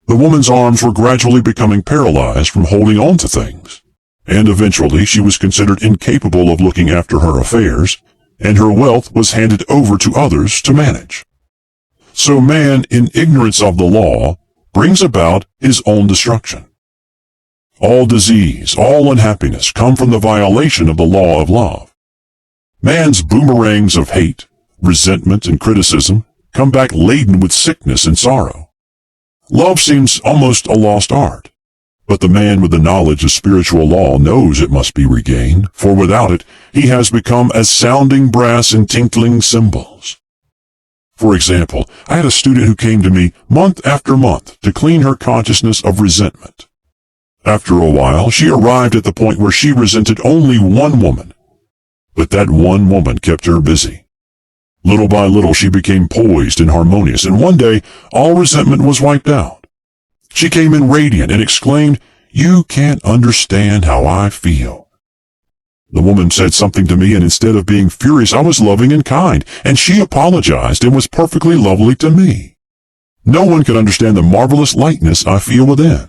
The woman's arms were gradually becoming paralyzed from holding on to things, and eventually she was considered incapable of looking after her affairs, and her wealth was handed over to others to manage. So man, in ignorance of the law, brings about his own destruction. All disease, all unhappiness come from the violation of the law of love. Man's boomerangs of hate, resentment, and criticism come back laden with sickness and sorrow. Love seems almost a lost art, but the man with the knowledge of spiritual law knows it must be regained, for without it, he has become as sounding brass and tinkling cymbals. For example, I had a student who came to me month after month to clean her consciousness of resentment. After a while, she arrived at the point where she resented only one woman, but that one woman kept her busy. Little by little, she became poised and harmonious, and one day, all resentment was wiped out. She came in radiant and exclaimed, "You can't understand how I feel." The woman said something to me, and instead of being furious, I was loving and kind, and she apologized and was perfectly lovely to me. No one could understand the marvelous lightness I feel within.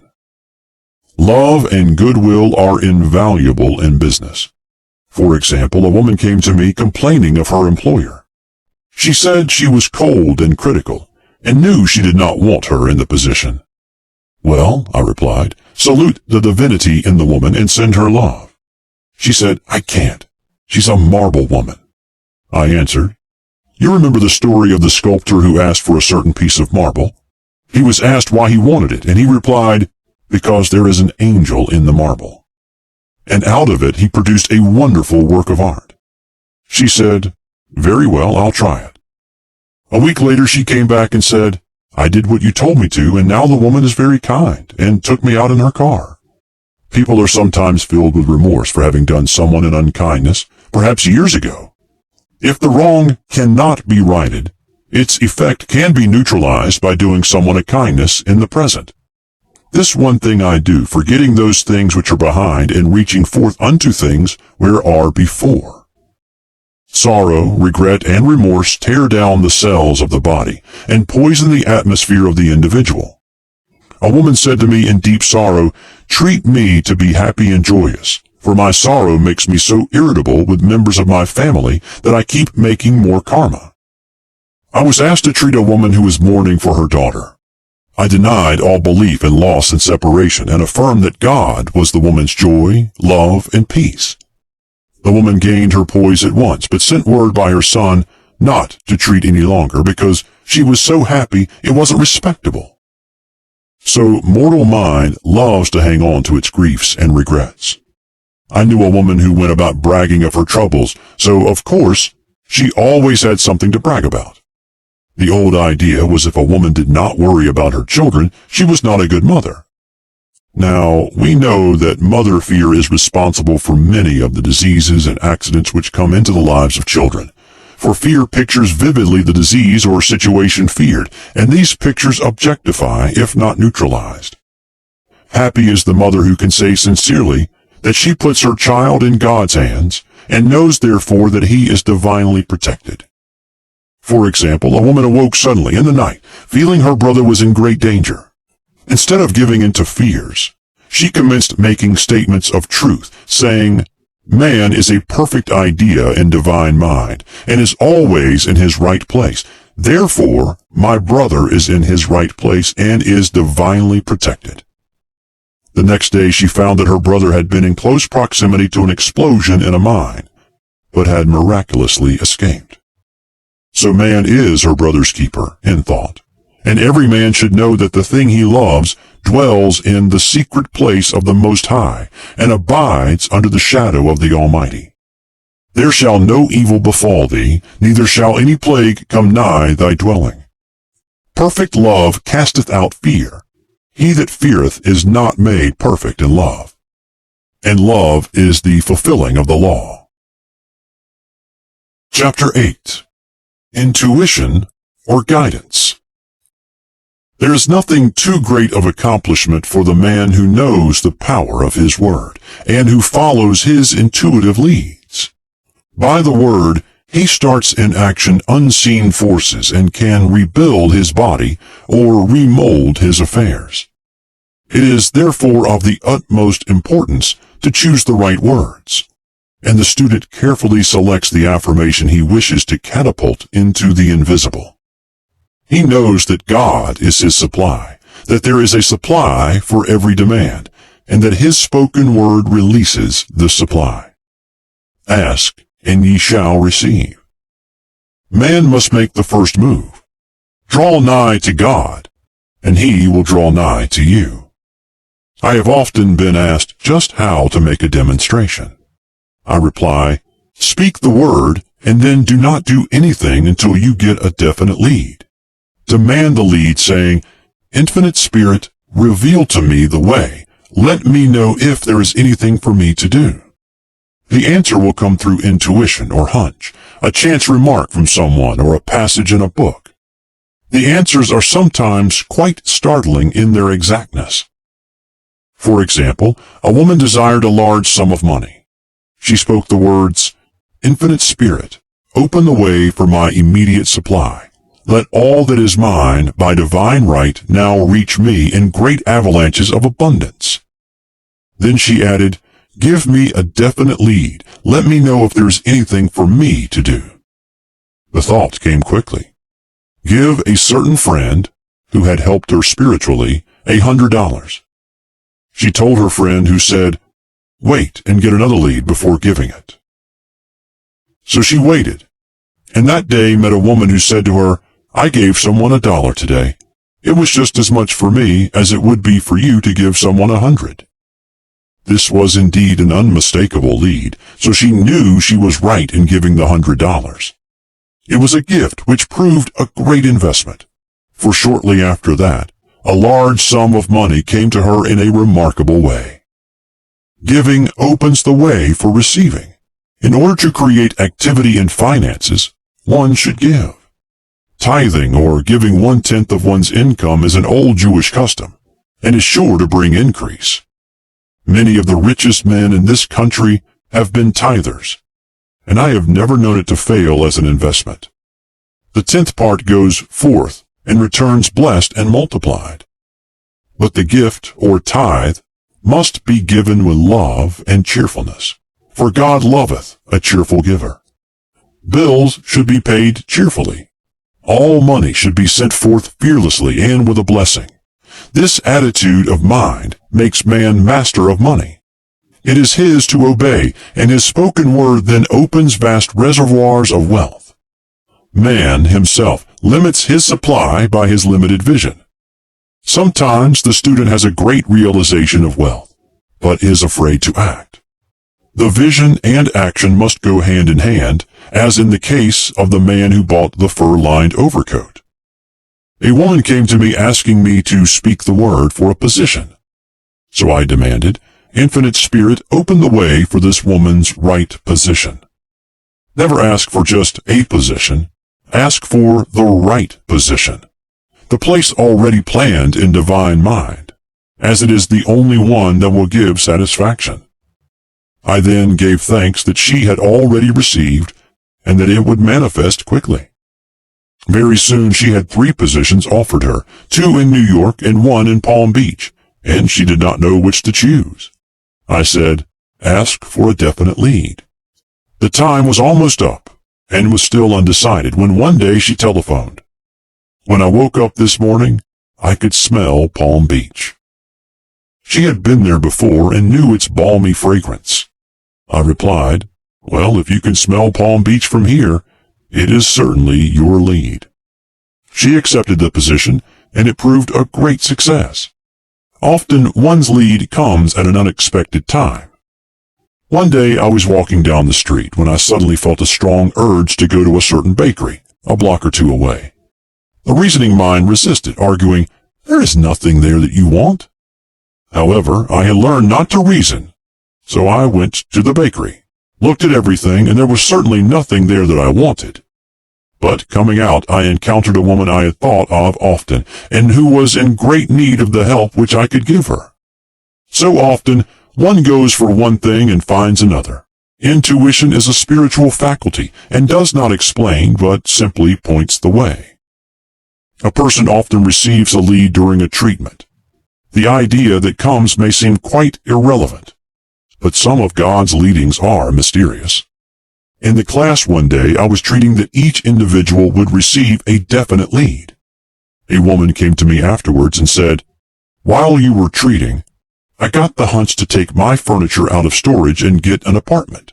Love and goodwill are invaluable in business. For example, a woman came to me complaining of her employer. She said she was cold and critical, and knew she did not want her in the position. Well, I replied, salute the divinity in the woman and send her love. She said, I can't. She's a marble woman. I answered, you remember the story of the sculptor who asked for a certain piece of marble? He was asked why he wanted it, and he replied, because there is an angel in the marble. And out of it he produced a wonderful work of art. She said, very well, I'll try it. A week later she came back and said, I did what you told me to, and now the woman is very kind, and took me out in her car. People are sometimes filled with remorse for having done someone an unkindness, perhaps years ago. If the wrong cannot be righted, its effect can be neutralized by doing someone a kindness in the present. This one thing I do, forgetting those things which are behind, and reaching forth unto things where are before. Sorrow, regret, and remorse tear down the cells of the body and poison the atmosphere of the individual. A woman said to me in deep sorrow, treat me to be happy and joyous, for my sorrow makes me so irritable with members of my family that I keep making more karma. I was asked to treat a woman who was mourning for her daughter. I denied all belief in loss and separation and affirmed that God was the woman's joy, love, and peace. The woman gained her poise at once, but sent word by her son not to treat any longer because she was so happy it wasn't respectable. So mortal mind loves to hang on to its griefs and regrets. I knew a woman who went about bragging of her troubles, so of course she always had something to brag about. The old idea was if a woman did not worry about her children, she was not a good mother. Now, we know that mother fear is responsible for many of the diseases and accidents which come into the lives of children. For fear pictures vividly the disease or situation feared, and these pictures objectify, if not neutralized. Happy is the mother who can say sincerely that she puts her child in God's hands, and knows therefore that he is divinely protected. For example, a woman awoke suddenly in the night, feeling her brother was in great danger. Instead of giving in to fears, she commenced making statements of truth, saying, man is a perfect idea in divine mind, and is always in his right place. Therefore, my brother is in his right place and is divinely protected. The next day she found that her brother had been in close proximity to an explosion in a mine, but had miraculously escaped. So man is her brother's keeper, in thought. And every man should know that the thing he loves dwells in the secret place of the Most High, and abides under the shadow of the Almighty. There shall no evil befall thee, neither shall any plague come nigh thy dwelling. Perfect love casteth out fear. He that feareth is not made perfect in love. And love is the fulfilling of the law. Chapter 8. Intuition or Guidance. There is nothing too great of accomplishment for the man who knows the power of his word, and who follows his intuitive leads. By the word, he starts in action unseen forces and can rebuild his body or remold his affairs. It is therefore of the utmost importance to choose the right words, and the student carefully selects the affirmation he wishes to catapult into the invisible. He knows that God is his supply, that there is a supply for every demand, and that his spoken word releases the supply. Ask, and ye shall receive. Man must make the first move. Draw nigh to God, and he will draw nigh to you. I have often been asked just how to make a demonstration. I reply, speak the word, and then do not do anything until you get a definite lead. Demand the lead, saying, Infinite Spirit, reveal to me the way. Let me know if there is anything for me to do. The answer will come through intuition or hunch, a chance remark from someone, or a passage in a book. The answers are sometimes quite startling in their exactness. For example, a woman desired a large sum of money. She spoke the words, Infinite Spirit, open the way for my immediate supply. Let all that is mine by divine right now reach me in great avalanches of abundance. Then she added, give me a definite lead. Let me know if there is anything for me to do. The thought came quickly. Give a certain friend, who had helped her spiritually, $100. She told her friend, who said, wait and get another lead before giving it. So she waited, and that day met a woman who said to her, I gave someone $1 today. It was just as much for me as it would be for you to give someone 100. This was indeed an unmistakable lead, so she knew she was right in giving the $100. It was a gift which proved a great investment, for shortly after that, a large sum of money came to her in a remarkable way. Giving opens the way for receiving. In order to create activity in finances, one should give. Tithing, or giving 1/10 of one's income, is an old Jewish custom, and is sure to bring increase. Many of the richest men in this country have been tithers, and I have never known it to fail as an investment. The 10th part goes forth and returns blessed and multiplied. But the gift, or tithe, must be given with love and cheerfulness, for God loveth a cheerful giver. Bills should be paid cheerfully. All money should be sent forth fearlessly and with a blessing. This attitude of mind makes man master of money. It is his to obey, and his spoken word then opens vast reservoirs of wealth. Man himself limits his supply by his limited vision. Sometimes the student has a great realization of wealth, but is afraid to act. The vision and action must go hand in hand, as in the case of the man who bought the fur-lined overcoat. A woman came to me asking me to speak the word for a position. So I demanded, Infinite Spirit, open the way for this woman's right position. Never ask for just a position. Ask for the right position. The place already planned in divine mind, as it is the only one that will give satisfaction. I then gave thanks that she had already received, and that it would manifest quickly. Very soon she had 3 positions offered her, 2 in New York and 1 in Palm Beach, and she did not know which to choose. I said, ask for a definite lead. The time was almost up, and was still undecided, when one day she telephoned. When I woke up this morning, I could smell Palm Beach. She had been there before and knew its balmy fragrance. I replied, well, if you can smell Palm Beach from here, it is certainly your lead. She accepted the position, and it proved a great success. Often one's lead comes at an unexpected time. One day I was walking down the street when I suddenly felt a strong urge to go to a certain bakery, a block or 2 away. The reasoning mind resisted, arguing, there is nothing there that you want. However, I had learned not to reason, so I went to the bakery, looked at everything, and there was certainly nothing there that I wanted. But coming out, I encountered a woman I had thought of often, and who was in great need of the help which I could give her. So often, one goes for one thing and finds another. Intuition is a spiritual faculty, and does not explain, but simply points the way. A person often receives a lead during a treatment. The idea that comes may seem quite irrelevant, but some of God's leadings are mysterious. In the class one day, I was treating that each individual would receive a definite lead. A woman came to me afterwards and said, while you were treating, I got the hunch to take my furniture out of storage and get an apartment.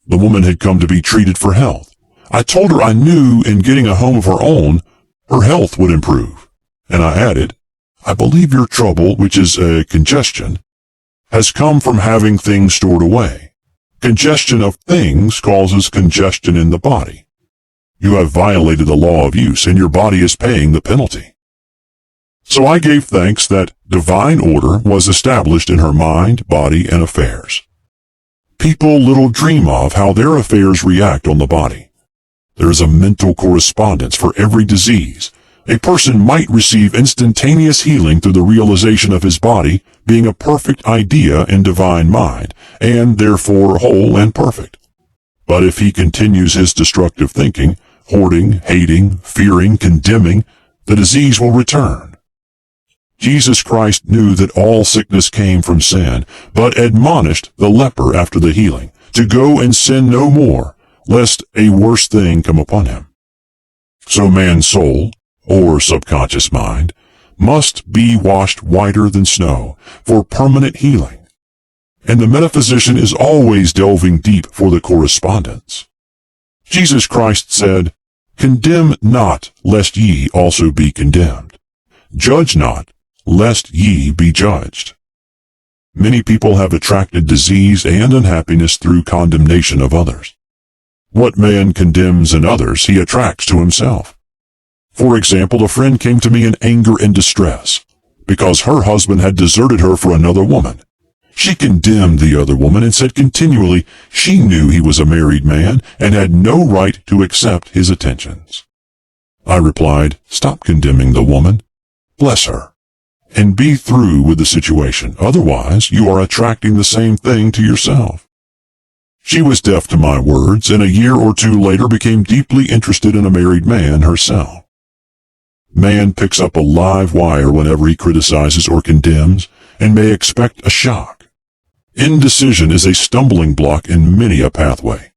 The woman had come to be treated for health. I told her I knew in getting a home of her own, her health would improve, and I added, I believe your trouble, which is a congestion, has come from having things stored away. Congestion of things causes congestion in the body. You have violated the law of use, and your body is paying the penalty. So I gave thanks that divine order was established in her mind, body, and affairs. People little dream of how their affairs react on the body. There is a mental correspondence for every disease. A person might receive instantaneous healing through the realization of his body being a perfect idea in divine mind, and therefore whole and perfect. But if he continues his destructive thinking, hoarding, hating, fearing, condemning, the disease will return. Jesus Christ knew that all sickness came from sin, but admonished the leper after the healing to go and sin no more, lest a worse thing come upon him. So man's soul, or subconscious mind, must be washed whiter than snow for permanent healing. And the metaphysician is always delving deep for the correspondence. Jesus Christ said, "Condemn not, lest ye also be condemned. Judge not, lest ye be judged." Many people have attracted disease and unhappiness through condemnation of others. What man condemns in others, he attracts to himself. For example, a friend came to me in anger and distress because her husband had deserted her for another woman. She condemned the other woman and said continually she knew he was a married man and had no right to accept his attentions. I replied, "Stop condemning the woman. Bless her, and be through with the situation. Otherwise, you are attracting the same thing to yourself." She was deaf to my words, and a year or two later became deeply interested in a married man herself. Man picks up a live wire whenever he criticizes or condemns, and may expect a shock. Indecision is a stumbling block in many a pathway.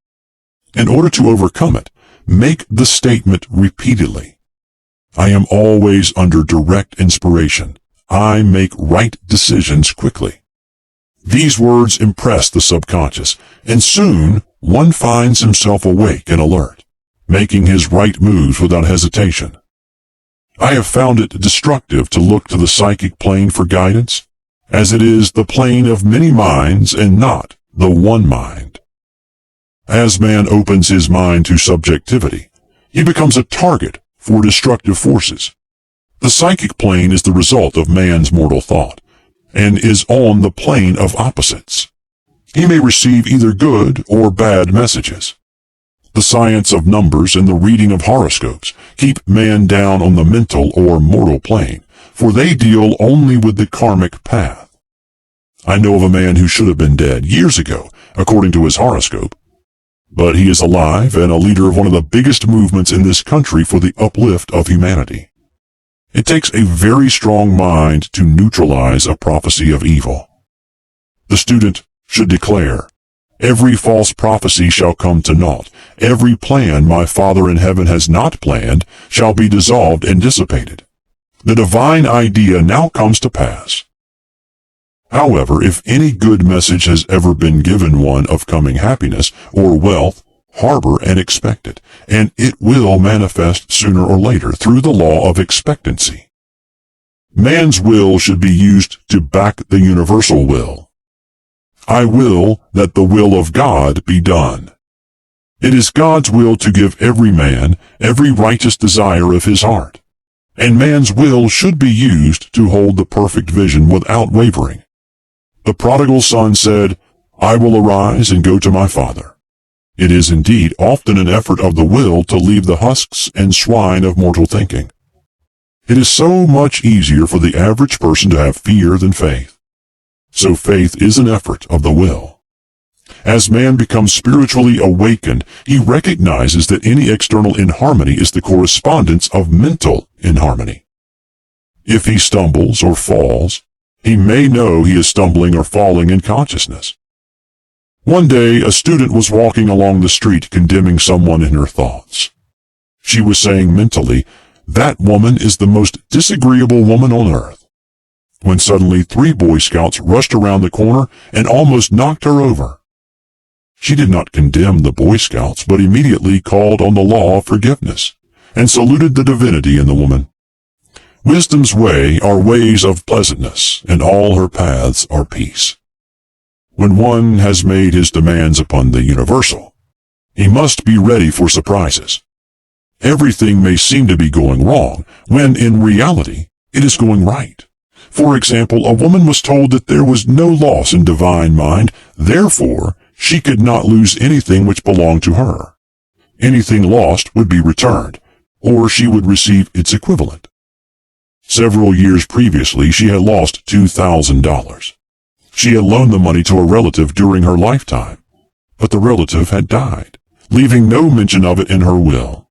In order to overcome it, make the statement repeatedly. I am always under direct inspiration. I make right decisions quickly. These words impress the subconscious, and soon one finds himself awake and alert, making his right moves without hesitation. I have found it destructive to look to the psychic plane for guidance, as it is the plane of many minds and not the one mind. As man opens his mind to subjectivity, he becomes a target for destructive forces. The psychic plane is the result of man's mortal thought, and is on the plane of opposites. He may receive either good or bad messages. The science of numbers and the reading of horoscopes keep man down on the mental or mortal plane, for they deal only with the karmic path. I know of a man who should have been dead years ago, according to his horoscope, but he is alive and a leader of one of the biggest movements in this country for the uplift of humanity. It takes a very strong mind to neutralize a prophecy of evil. The student should declare, "Every false prophecy shall come to naught. Every plan my Father in heaven has not planned shall be dissolved and dissipated. The divine idea now comes to pass." However, if any good message has ever been given one of coming happiness or wealth, harbor and expect it, and it will manifest sooner or later through the law of expectancy. Man's will should be used to back the universal will. I will that the will of God be done. It is God's will to give every man every righteous desire of his heart, and man's will should be used to hold the perfect vision without wavering. The prodigal son said, "I will arise and go to my father." It is indeed often an effort of the will to leave the husks and swine of mortal thinking. It is so much easier for the average person to have fear than faith. So faith is an effort of the will. As man becomes spiritually awakened, he recognizes that any external inharmony is the correspondence of mental inharmony. If he stumbles or falls, he may know he is stumbling or falling in consciousness. One day, a student was walking along the street condemning someone in her thoughts. She was saying mentally, "That woman is the most disagreeable woman on earth," when suddenly 3 Boy Scouts rushed around the corner and almost knocked her over. She did not condemn the Boy Scouts, but immediately called on the law of forgiveness and saluted the divinity in the woman. Wisdom's way are ways of pleasantness, and all her paths are peace. When one has made his demands upon the universal, he must be ready for surprises. Everything may seem to be going wrong, when in reality, it is going right. For example, a woman was told that there was no loss in divine mind, therefore, she could not lose anything which belonged to her. Anything lost would be returned, or she would receive its equivalent. Several years previously, she had lost $2,000. She had loaned the money to a relative during her lifetime, but the relative had died, leaving no mention of it in her will.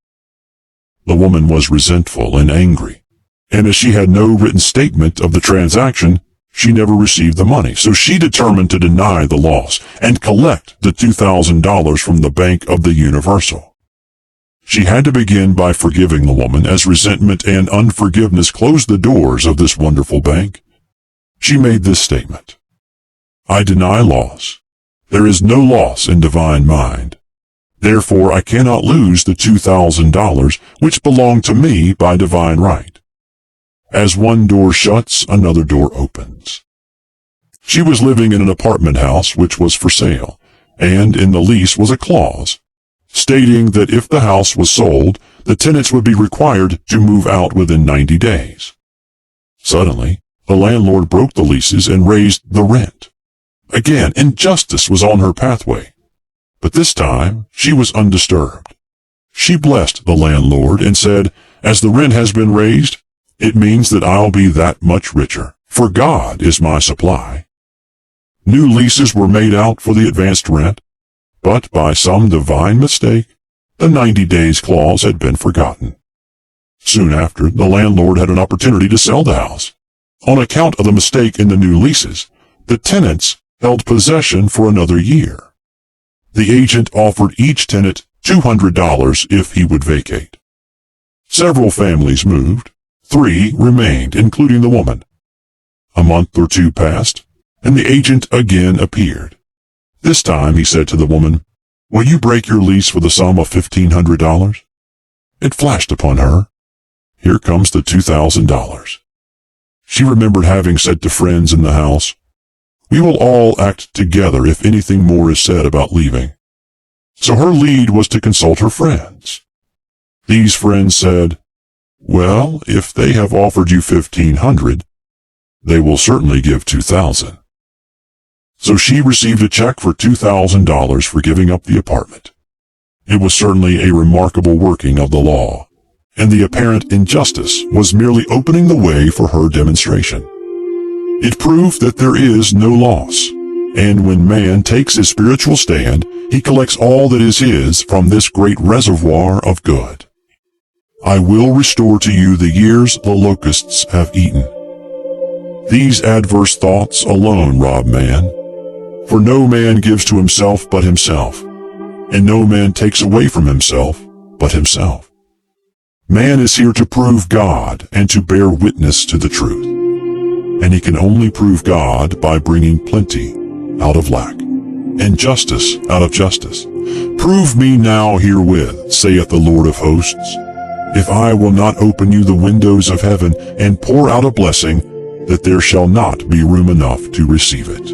The woman was resentful and angry, and as she had no written statement of the transaction, she never received the money, so she determined to deny the loss and collect the $2,000 from the Bank of the Universal. She had to begin by forgiving the woman, as resentment and unforgiveness closed the doors of this wonderful bank. She made this statement: "I deny loss. There is no loss in divine mind. Therefore I cannot lose the $2,000 which belong to me by divine right. As one door shuts, another door opens." She was living in an apartment house which was for sale, and in the lease was a clause stating that if the house was sold, the tenants would be required to move out within 90 days. Suddenly, the landlord broke the leases and raised the rent. Again, injustice was on her pathway, but this time she was undisturbed. She blessed the landlord and said, "As the rent has been raised, it means that I'll be that much richer, for God is my supply." New leases were made out for the advanced rent, but by some divine mistake, the 90 days clause had been forgotten. Soon after, the landlord had an opportunity to sell the house. On account of the mistake in the new leases, the tenants held possession for another year. The agent offered each tenant $200 if he would vacate. Several families moved. 3 remained, including the woman. A month or 2 passed, and the agent again appeared. This time he said to the woman, "Will you break your lease for the sum of $1,500? It flashed upon her, "Here comes the $2,000. She remembered having said to friends in the house, "We will all act together if anything more is said about leaving." So her lead was to consult her friends. These friends said, "Well, if they have offered you $1,500, they will certainly give $2,000. So she received a check for $2,000 for giving up the apartment. It was certainly a remarkable working of the law, and the apparent injustice was merely opening the way for her demonstration. It proved that there is no loss, and when man takes his spiritual stand, he collects all that is his from this great reservoir of good. "I will restore to you the years the locusts have eaten." These adverse thoughts alone rob man. For no man gives to himself but himself, and no man takes away from himself but himself. Man is here to prove God and to bear witness to the truth, and he can only prove God by bringing plenty out of lack, and justice out of justice. "Prove me now herewith, saith the Lord of hosts, if I will not open you the windows of heaven and pour out a blessing, that there shall not be room enough to receive it."